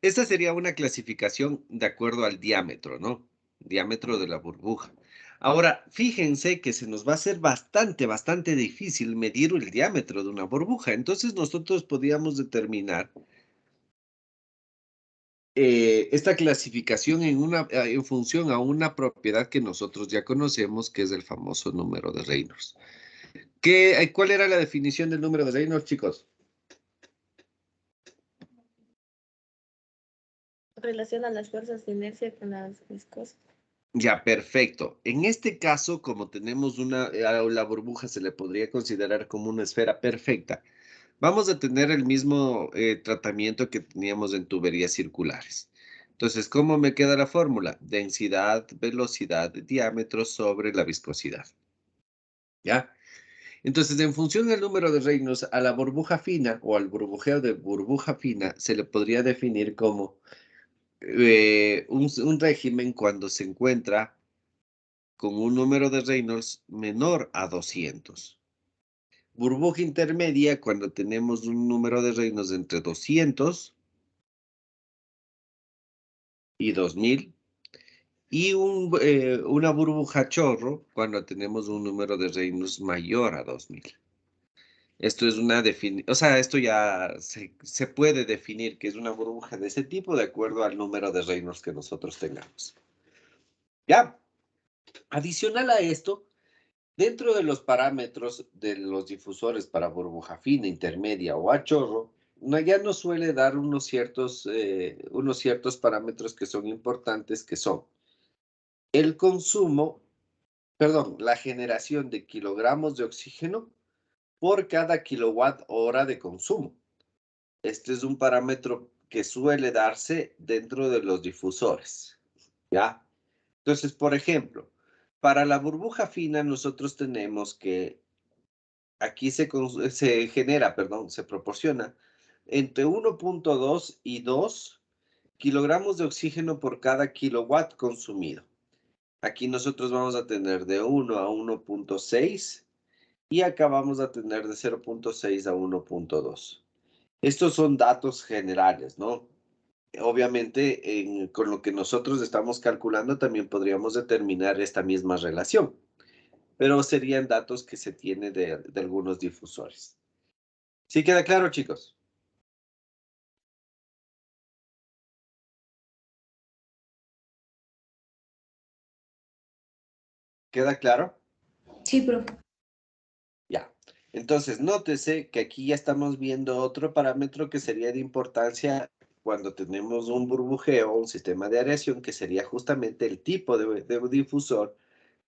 Esta sería una clasificación de acuerdo al diámetro, ¿no? Diámetro de la burbuja. Ahora, fíjense que se nos va a hacer bastante difícil medir el diámetro de una burbuja. Entonces, nosotros podríamos determinar esta clasificación en función a una propiedad que nosotros ya conocemos, que es el famoso número de Reynolds. ¿Cuál era la definición del número de Reynolds, chicos? Relaciona las fuerzas de inercia con las viscosas. Ya, perfecto. En este caso, como tenemos a la burbuja se le podría considerar como una esfera perfecta, vamos a tener el mismo tratamiento que teníamos en tuberías circulares. Entonces, ¿cómo me queda la fórmula? Densidad, velocidad, diámetro sobre la viscosidad. ¿Ya? Entonces, en función del número de Reynolds, a la burbuja fina o al burbujeo de burbuja fina se le podría definir como un régimen cuando se encuentra con un número de Reynolds menor a 200. Burbuja intermedia cuando tenemos un número de Reynolds entre 200 y 2000. Y una burbuja chorro cuando tenemos un número de Reynolds mayor a 2000. Esto es una definición, o sea, esto ya se puede definir que es una burbuja de ese tipo de acuerdo al número de Reynolds que nosotros tengamos. Ya, adicional a esto, dentro de los parámetros de los difusores para burbuja fina, intermedia o a chorro, ya nos suele dar unos ciertos parámetros que son importantes, que son el consumo, perdón, la generación de kilogramos de oxígeno por cada kilowatt hora de consumo. Este es un parámetro que suele darse dentro de los difusores, ¿ya? Entonces, por ejemplo, para la burbuja fina nosotros tenemos que aquí se proporciona entre 1.2 y 2 kilogramos de oxígeno por cada kilowatt consumido. Aquí nosotros vamos a tener de 1 a 1.6 y acá vamos a tener de 0.6 a 1.2. Estos son datos generales, ¿no? Obviamente, con lo que nosotros estamos calculando también podríamos determinar esta misma relación, pero serían datos que se tienen de algunos difusores. ¿Sí queda claro, chicos? ¿Queda claro? Sí, profe. Ya. Entonces, nótese que aquí ya estamos viendo otro parámetro que sería de importancia cuando tenemos un burbujeo, un sistema de aireación, que sería justamente el tipo de difusor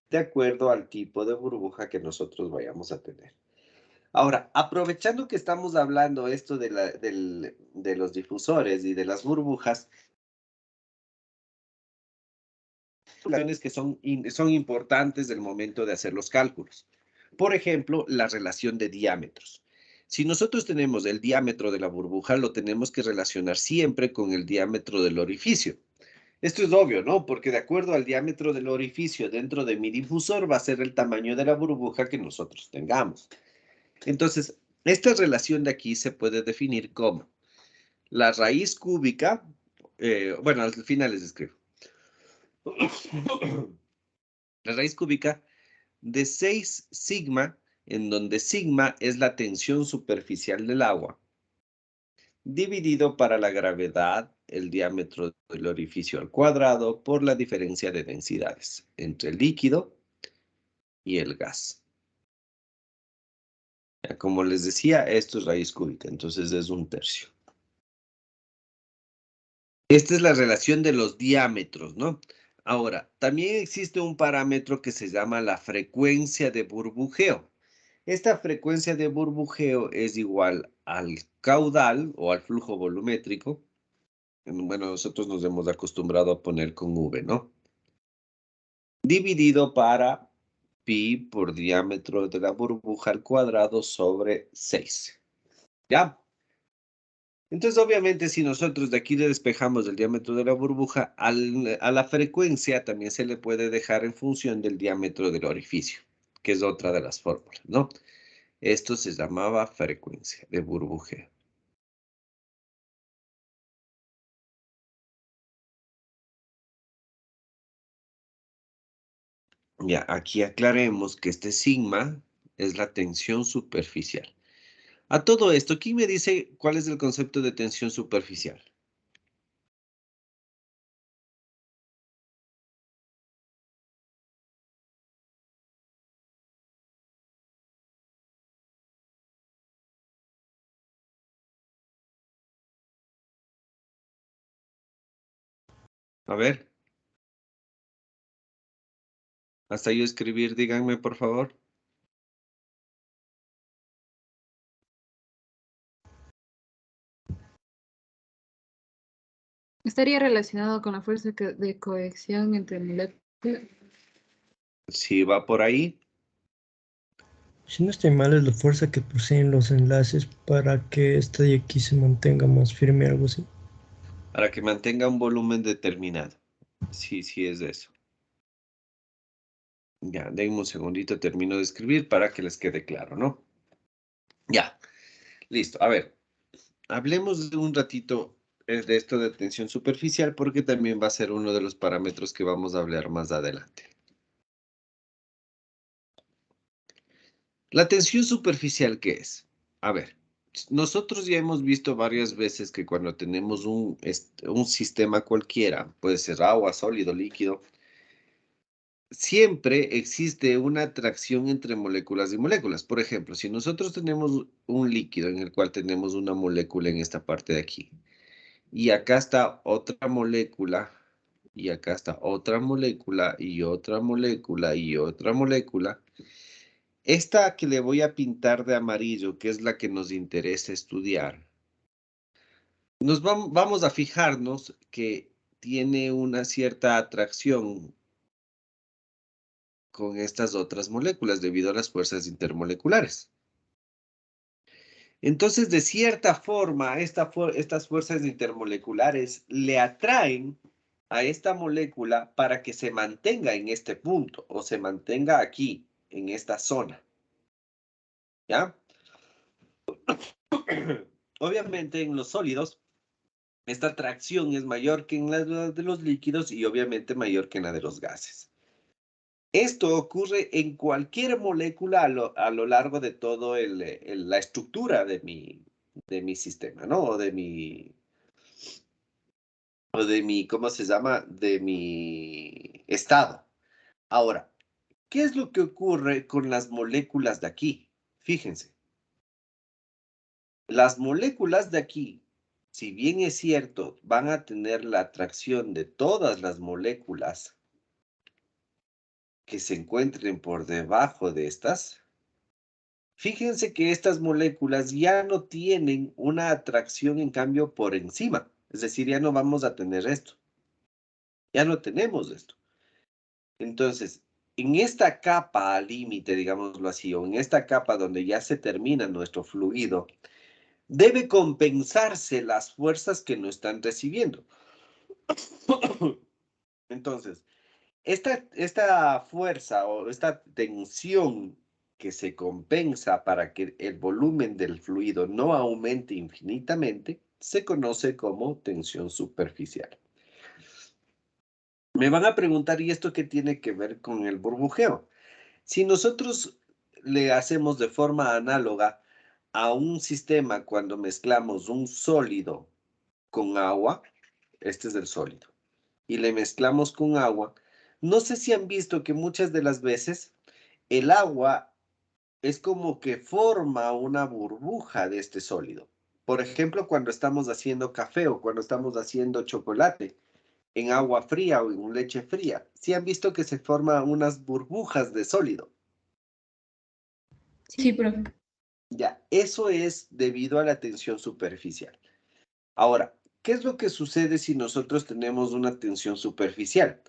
de acuerdo al tipo de burbuja que nosotros vayamos a tener. Ahora, aprovechando que estamos hablando esto de los difusores y de las burbujas, que son importantes del momento de hacer los cálculos. Por ejemplo, la relación de diámetros. Si nosotros tenemos el diámetro de la burbuja, lo tenemos que relacionar siempre con el diámetro del orificio. Esto es obvio, ¿no? Porque de acuerdo al diámetro del orificio dentro de mi difusor va a ser el tamaño de la burbuja que nosotros tengamos. Entonces, esta relación de aquí se puede definir como la raíz cúbica, bueno, al final les escribo. La raíz cúbica de 6 sigma, en donde sigma es la tensión superficial del agua, dividido para la gravedad el diámetro del orificio al cuadrado por la diferencia de densidades entre el líquido y el gas. Ya, como les decía, esto es raíz cúbica, entonces es 1/3. Esta es la relación de los diámetros, ¿no? Ahora, también existe un parámetro que se llama la frecuencia de burbujeo. Esta frecuencia de burbujeo es igual al caudal o al flujo volumétrico. Bueno, nosotros nos hemos acostumbrado a poner con V, ¿no? Dividido para pi por diámetro de la burbuja al cuadrado sobre 6. ¿Ya? Entonces, obviamente, si nosotros de aquí le despejamos el diámetro de la burbuja, a la frecuencia también se le puede dejar en función del diámetro del orificio, que es otra de las fórmulas, ¿no? Esto se llamaba frecuencia de burbujeo. Ya, aquí aclaremos que este sigma es la tensión superficial. A todo esto, ¿quién me dice cuál es el concepto de tensión superficial? A ver. Hasta yo escribir, díganme, por favor. Estaría relacionado con la fuerza de cohesión entre moléculas. Si va por ahí. Si no estoy mal, es la fuerza que poseen los enlaces para que esta de aquí se mantenga más firme, algo así. Para que mantenga un volumen determinado. Sí, sí es eso. Ya, denme un segundito, termino de escribir para que les quede claro, ¿no? Ya, listo. A ver, hablemos de un ratito de esto de tensión superficial porque también va a ser uno de los parámetros que vamos a hablar más adelante. La tensión superficial, ¿qué es? A ver, nosotros ya hemos visto varias veces que cuando tenemos un sistema cualquiera, puede ser agua, sólido, líquido, siempre existe una atracción entre moléculas y moléculas. Por ejemplo, si nosotros tenemos un líquido en el cual tenemos una molécula en esta parte de aquí, y acá está otra molécula, y acá está otra molécula, y otra molécula, y otra molécula, esta que le voy a pintar de amarillo, que es la que nos interesa estudiar, vamos a fijarnos que tiene una cierta atracción con estas otras moléculas debido a las fuerzas intermoleculares. Entonces, de cierta forma, estas fuerzas intermoleculares le atraen a esta molécula para que se mantenga en este punto o se mantenga aquí, en esta zona. ¿Ya? Obviamente, en los sólidos, esta atracción es mayor que en la de los líquidos y obviamente mayor que en la de los gases. Esto ocurre en cualquier molécula a lo largo de todo la estructura de mi sistema, ¿no? ¿Cómo se llama? De mi estado. Ahora, ¿qué es lo que ocurre con las moléculas de aquí? Fíjense. Las moléculas de aquí, si bien es cierto, van a tener la atracción de todas las moléculas que se encuentren por debajo de estas, fíjense que estas moléculas ya no tienen una atracción en cambio por encima. Es decir, ya no vamos a tener esto. Ya no tenemos esto. Entonces, en esta capa límite, digámoslo así, o en esta capa donde ya se termina nuestro fluido, debe compensarse las fuerzas que no están recibiendo. Entonces, esta fuerza o esta tensión que se compensa para que el volumen del fluido no aumente infinitamente, se conoce como tensión superficial. Me van a preguntar, ¿y esto qué tiene que ver con el burbujeo? Si nosotros le hacemos de forma análoga a un sistema cuando mezclamos un sólido con agua, este es el sólido, y le mezclamos con agua, no sé si han visto que muchas de las veces el agua es como que forma una burbuja de este sólido. Por ejemplo, cuando estamos haciendo café o cuando estamos haciendo chocolate en agua fría o en leche fría, ¿sí han visto que se forman unas burbujas de sólido? Sí, profe. Ya, eso es debido a la tensión superficial. Ahora, ¿qué es lo que sucede si nosotros tenemos una tensión superficial?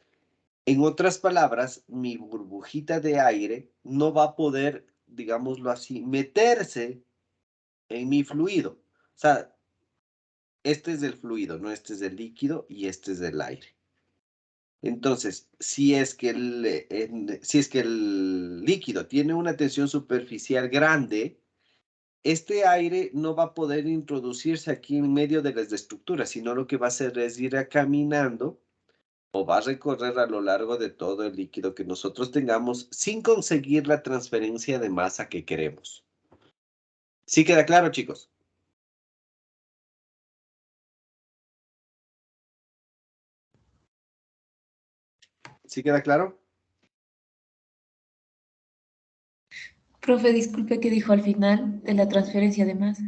En otras palabras, mi burbujita de aire no va a poder, digámoslo así, meterse en mi fluido. O sea, este es el fluido, ¿no? Este es el líquido y este es el aire. Entonces, si es que el líquido tiene una tensión superficial grande, este aire no va a poder introducirse aquí en medio de las estructuras, sino lo que va a hacer es ir caminando o va a recorrer a lo largo de todo el líquido que nosotros tengamos sin conseguir la transferencia de masa que queremos. ¿Sí queda claro, chicos? ¿Sí queda claro? Profe, disculpe, ¿qué dijo al final de la transferencia de masa?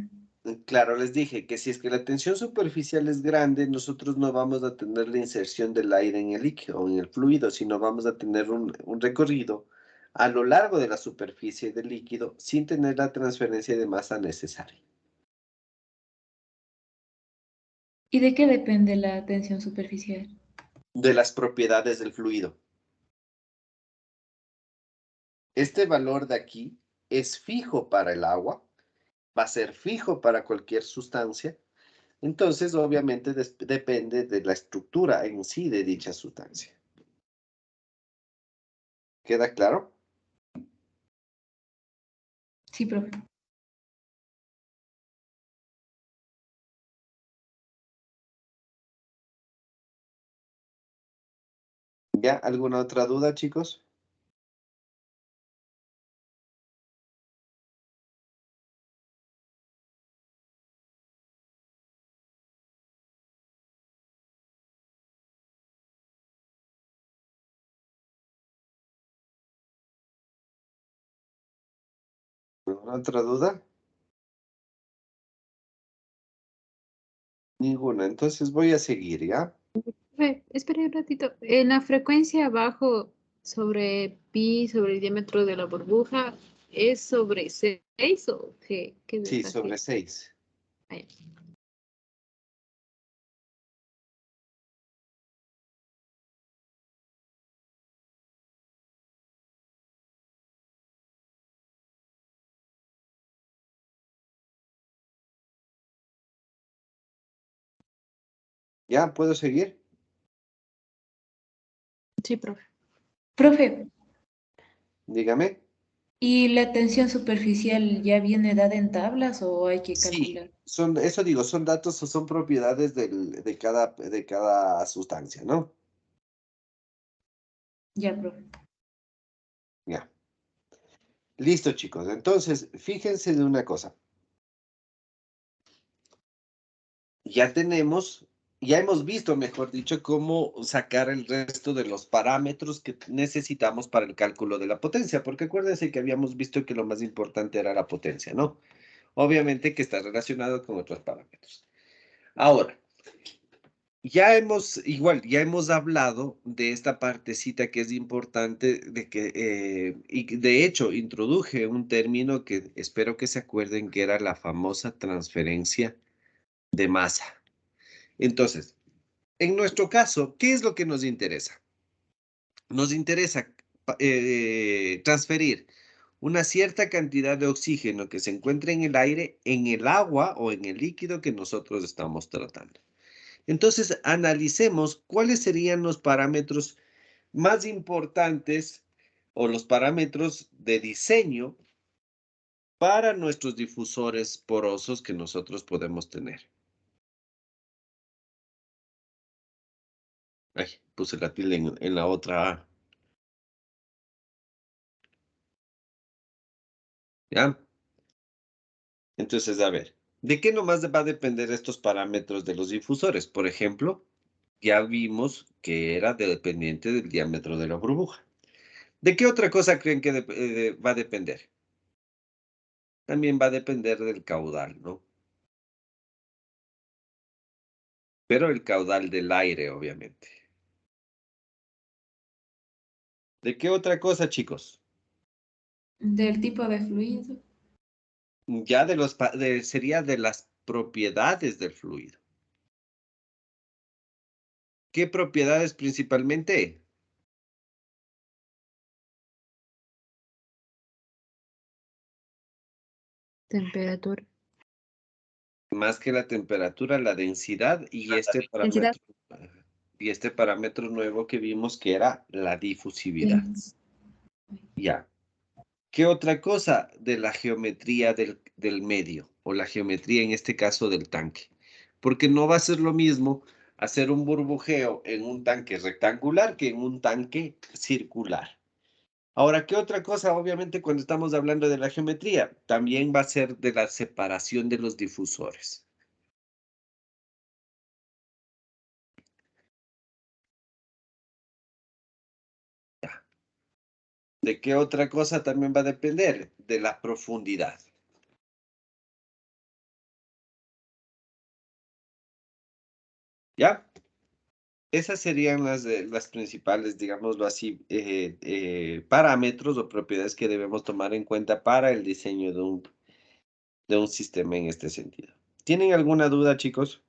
Claro, les dije que si es que la tensión superficial es grande, nosotros no vamos a tener la inserción del aire en el líquido o en el fluido, sino vamos a tener un recorrido a lo largo de la superficie del líquido sin tener la transferencia de masa necesaria. ¿Y de qué depende la tensión superficial? De las propiedades del fluido. Este valor de aquí es fijo para el agua, va a ser fijo para cualquier sustancia, entonces obviamente depende de la estructura en sí de dicha sustancia. ¿Queda claro? Sí, profe. ¿Ya? ¿Alguna otra duda, chicos? ¿Alguna otra duda? Ninguna. Entonces voy a seguir, ¿ya? Espera un ratito. En la frecuencia abajo sobre pi, sobre el diámetro de la burbuja, ¿es sobre 6 o qué Sí, es sobre así? 6. Ah, ya. ¿Ya? ¿Puedo seguir? Sí, profe. Profe, Dígame. ¿y la tensión superficial ya viene dada en tablas o hay que Sí, calcular? eso digo, son datos o son propiedades de cada sustancia, ¿no? Ya, profe. Ya. Listo, chicos. Entonces, fíjense de una cosa. Ya hemos visto, mejor dicho, cómo sacar el resto de los parámetros que necesitamos para el cálculo de la potencia, porque acuérdense que habíamos visto que lo más importante era la potencia, ¿no? Obviamente que está relacionado con otros parámetros. Ahora, ya hemos hablado de esta partecita que es importante, y de hecho introduje un término que espero que se acuerden que era la famosa transferencia de masa. Entonces, en nuestro caso, ¿qué es lo que nos interesa? Nos interesa transferir una cierta cantidad de oxígeno que se encuentra en el aire, en el agua o en el líquido que nosotros estamos tratando. Entonces, analicemos cuáles serían los parámetros más importantes o los parámetros de diseño para nuestros difusores porosos que nosotros podemos tener. Ay, puse la tilde en la otra A. ¿Ya? Entonces, a ver, ¿de qué nomás va a depender estos parámetros de los difusores? Por ejemplo, ya vimos que era dependiente del diámetro de la burbuja. ¿De qué otra cosa creen que va a depender? También va a depender del caudal, ¿no? Pero el caudal del aire, obviamente. ¿De qué otra cosa, chicos? Del tipo de fluido. Ya sería de las propiedades del fluido. ¿Qué propiedades principalmente? Temperatura. Más que la temperatura, la densidad y Densidad. este parámetro nuevo que vimos que era la difusividad. Ya. ¿Qué otra cosa de la geometría del medio o la geometría en este caso del tanque? Porque no va a ser lo mismo hacer un burbujeo en un tanque rectangular que en un tanque circular. Ahora, ¿qué otra cosa? Obviamente, cuando estamos hablando de la geometría, también va a ser de la separación de los difusores. ¿De qué otra cosa también va a depender? De la profundidad. ¿Ya? Esas serían las principales, digámoslo así, parámetros o propiedades que debemos tomar en cuenta para el diseño de un sistema en este sentido. ¿Tienen alguna duda, chicos?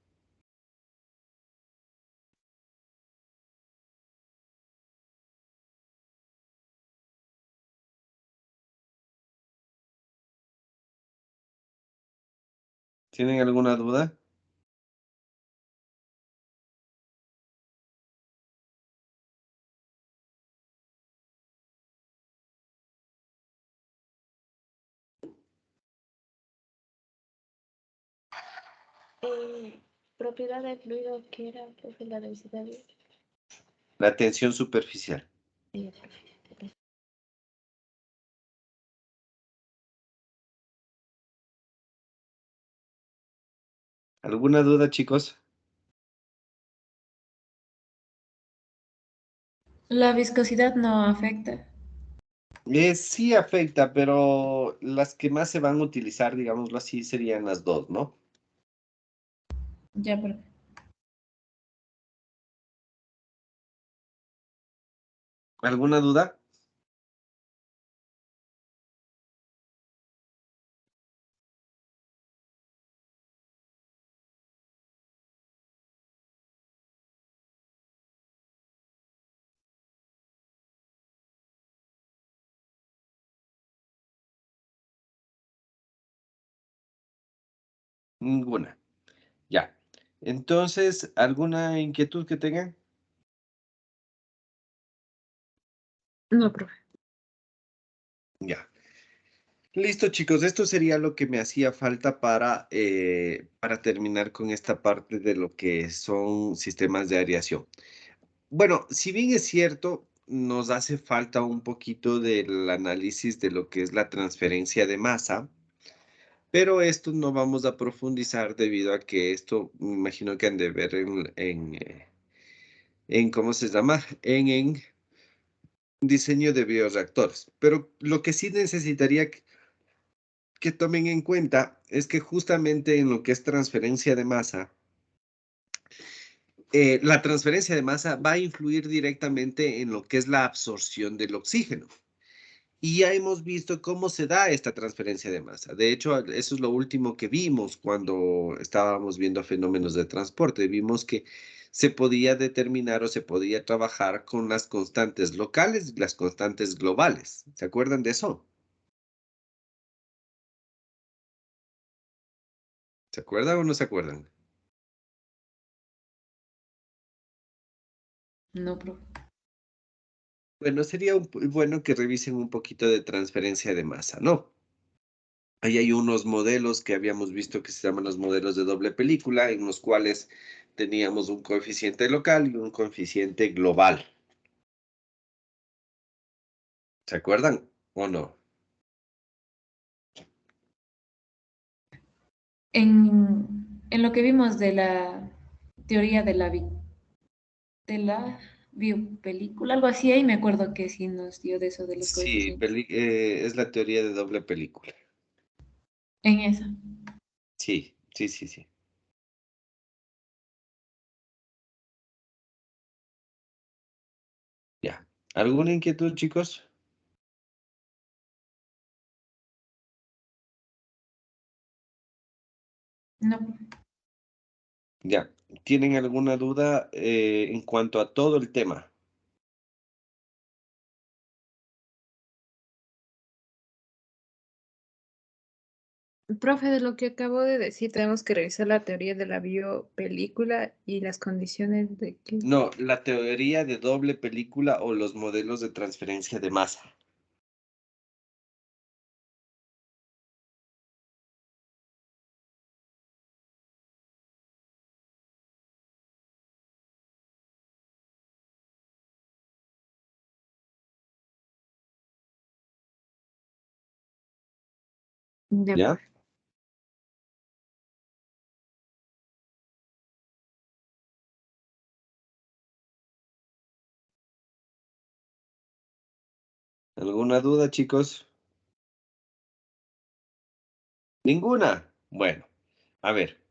¿Tienen alguna duda? Propiedad del fluido que era, profe, la densidad. La tensión superficial. ¿Alguna duda, chicos? La viscosidad no afecta. Sí afecta, pero las que más se van a utilizar, digámoslo así, serían las dos, ¿no? Ya, profe. ¿Alguna duda? Ninguna. Ya. Entonces, ¿alguna inquietud que tengan? No, profe. Ya. Listo, chicos. Esto sería lo que me hacía falta para terminar con esta parte de lo que son sistemas de aireación. Bueno, si bien es cierto, nos hace falta un poquito del análisis de lo que es la transferencia de masa, pero esto no vamos a profundizar debido a que esto me imagino que han de ver en ¿cómo se llama? En diseño de bioreactores. Pero lo que sí necesitaría que tomen en cuenta es que justamente en lo que es transferencia de masa, la transferencia de masa va a influir directamente en lo que es la absorción del oxígeno. Y ya hemos visto cómo se da esta transferencia de masa. De hecho, eso es lo último que vimos cuando estábamos viendo fenómenos de transporte. Vimos que se podía determinar o se podía trabajar con las constantes locales y las constantes globales. ¿Se acuerdan de eso? ¿Se acuerdan o no se acuerdan? No, profe. Bueno, sería bueno que revisen un poquito de transferencia de masa, ¿no? Ahí hay unos modelos que habíamos visto que se llaman los modelos de doble película, en los cuales teníamos un coeficiente local y un coeficiente global. ¿Se acuerdan o no? En lo que vimos de la teoría de la biopelícula, algo así, ahí me acuerdo que sí nos dio de eso de los Sí, coeficientes. es la teoría de doble película. En esa. Sí, sí, sí, sí. Ya. ¿Alguna inquietud, chicos? No. Ya. ¿Tienen alguna duda en cuanto a todo el tema? Profe, de lo que acabo de decir, tenemos que revisar la teoría de la biopelícula y las condiciones de que... No, la teoría de doble película o los modelos de transferencia de masa. Ya, ¿Ya? profe. ¿Alguna duda, chicos? ¿Ninguna? Bueno, a ver,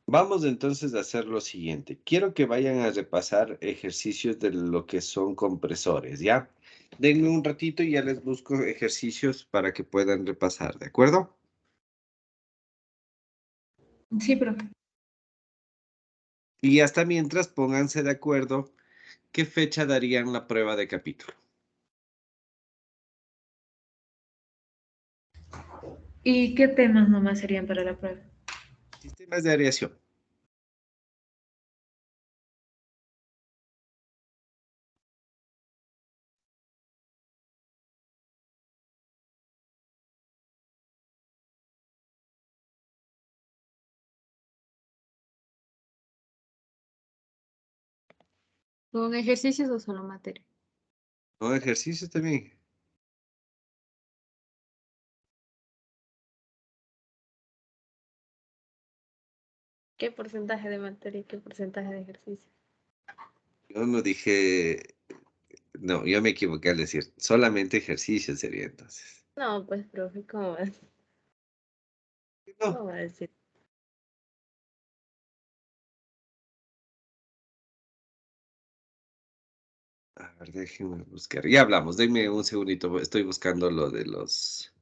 vamos entonces a hacer lo siguiente. Quiero que vayan a repasar ejercicios de lo que son compresores, ¿ya? Denme un ratito y ya les busco ejercicios para que puedan repasar, ¿de acuerdo? Sí, profe. Y hasta mientras pónganse de acuerdo qué fecha darían la prueba de capítulo. ¿Y qué temas nomás serían para la prueba? Sistemas de aireación. ¿Con ejercicios o solo materia? ¿No? Ejercicios también. ¿Qué porcentaje de materia y qué porcentaje de ejercicio? Yo no dije, no, yo me equivoqué al decir, solamente ejercicios sería entonces. No, pues, profe, No. cómo va a decir? A ver, déjenme buscar. Ya hablamos, denme un segundito. Estoy buscando lo de los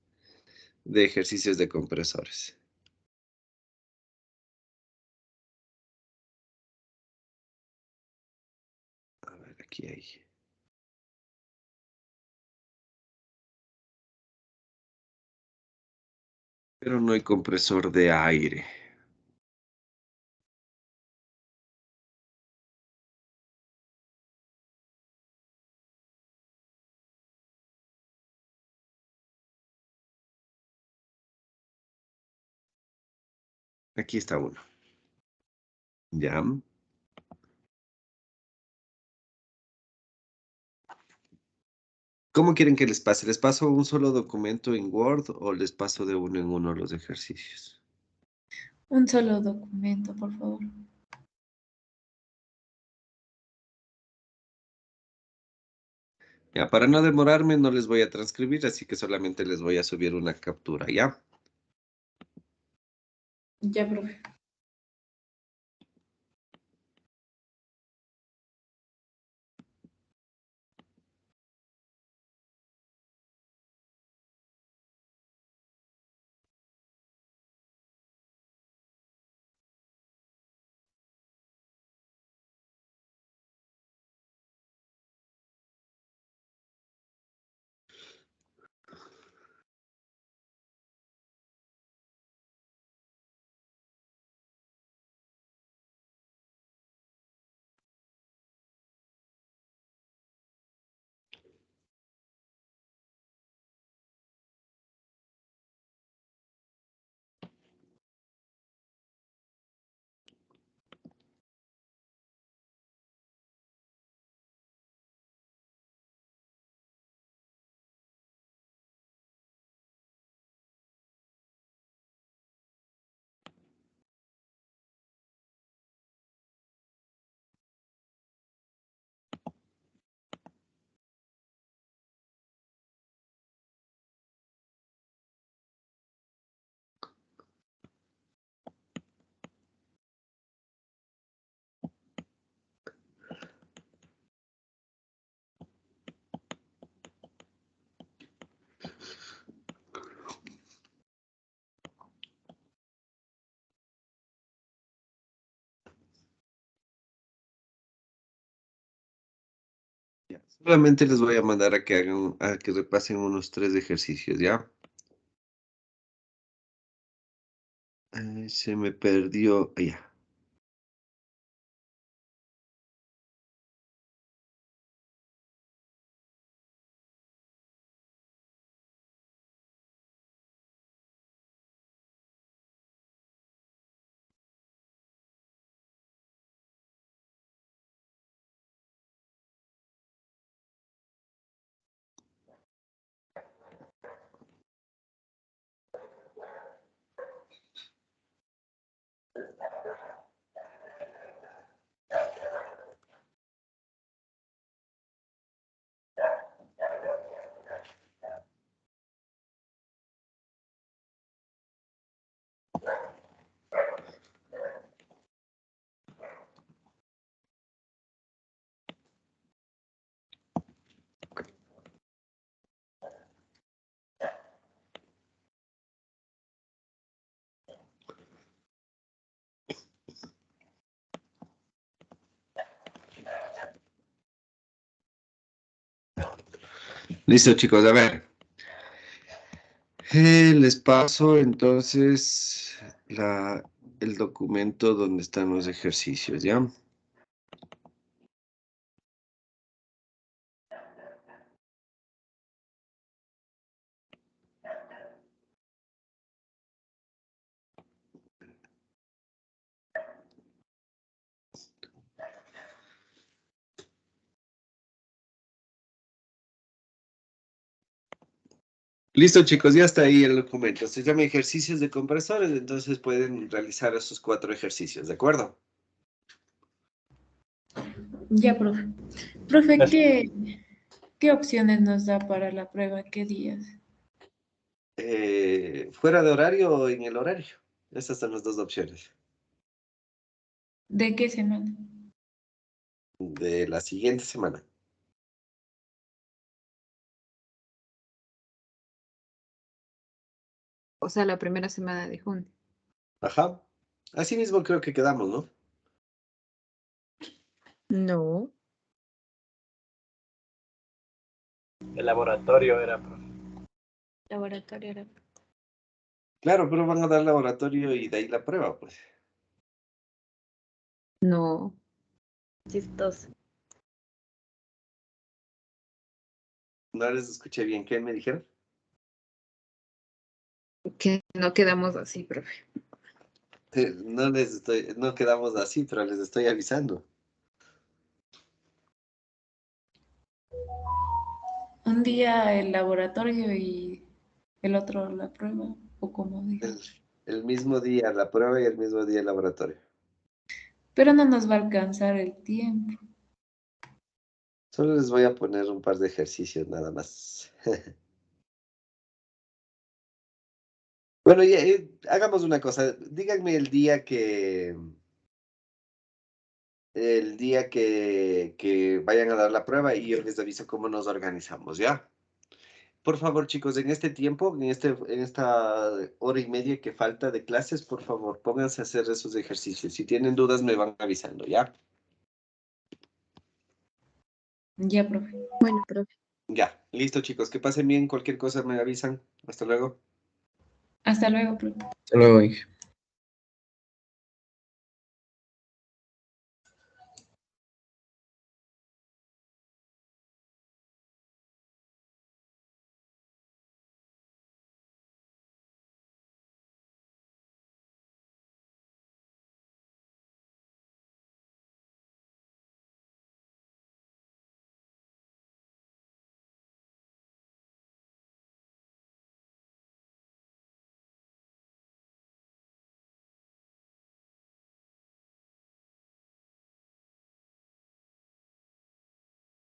de ejercicios de compresores. A ver, aquí hay. Pero no hay compresor de aire. Aquí está uno. Ya. ¿Cómo quieren que les pase? ¿Les paso un solo documento en Word o les paso de uno en uno los ejercicios? Un solo documento, por favor. Ya, para no demorarme, no les voy a transcribir, así que solamente les voy a subir una captura, ¿ya? Ya, profe. Ya. Solamente les voy a mandar a que hagan, a que repasen unos 3 ejercicios, ¿ya? Ay, se me perdió. Ya. Listo, chicos, a ver. Les paso entonces el documento donde están los ejercicios, ¿ya? Listo, chicos, ya está ahí el documento. Se llama ejercicios de compresores, entonces pueden realizar esos 4 ejercicios, ¿de acuerdo? Ya, profe. Profe, ¿qué opciones nos da para la prueba? ¿Qué días? ¿Fuera de horario o en el horario? Esas son las 2 opciones. ¿De qué semana? De la siguiente semana. O sea, la primera semana de junio. Ajá. Así mismo creo que quedamos, ¿no? No. El laboratorio era, profe. Laboratorio era Claro, pero van a dar laboratorio y de ahí la prueba, pues. No. chistoso. No les escuché bien. ¿Qué me dijeron? Que no quedamos así, profe. No quedamos así, pero les estoy avisando. Un día el laboratorio y el otro la prueba, o como diga. El mismo día la prueba y el mismo día el laboratorio. Pero no nos va a alcanzar el tiempo. Solo les voy a poner un par de ejercicios nada más. Bueno, ya, hagamos una cosa. Díganme el día que vayan a dar la prueba y yo les aviso cómo nos organizamos, ¿ya? Por favor, chicos, en este tiempo, en esta hora y media que falta de clases, por favor, pónganse a hacer esos ejercicios. Si tienen dudas, me van avisando, ¿ya? Ya, profe. Bueno, profe. Ya, listo, chicos, que pasen bien. Cualquier cosa me avisan. Hasta luego. Hasta luego, profe. Hasta luego, Inge.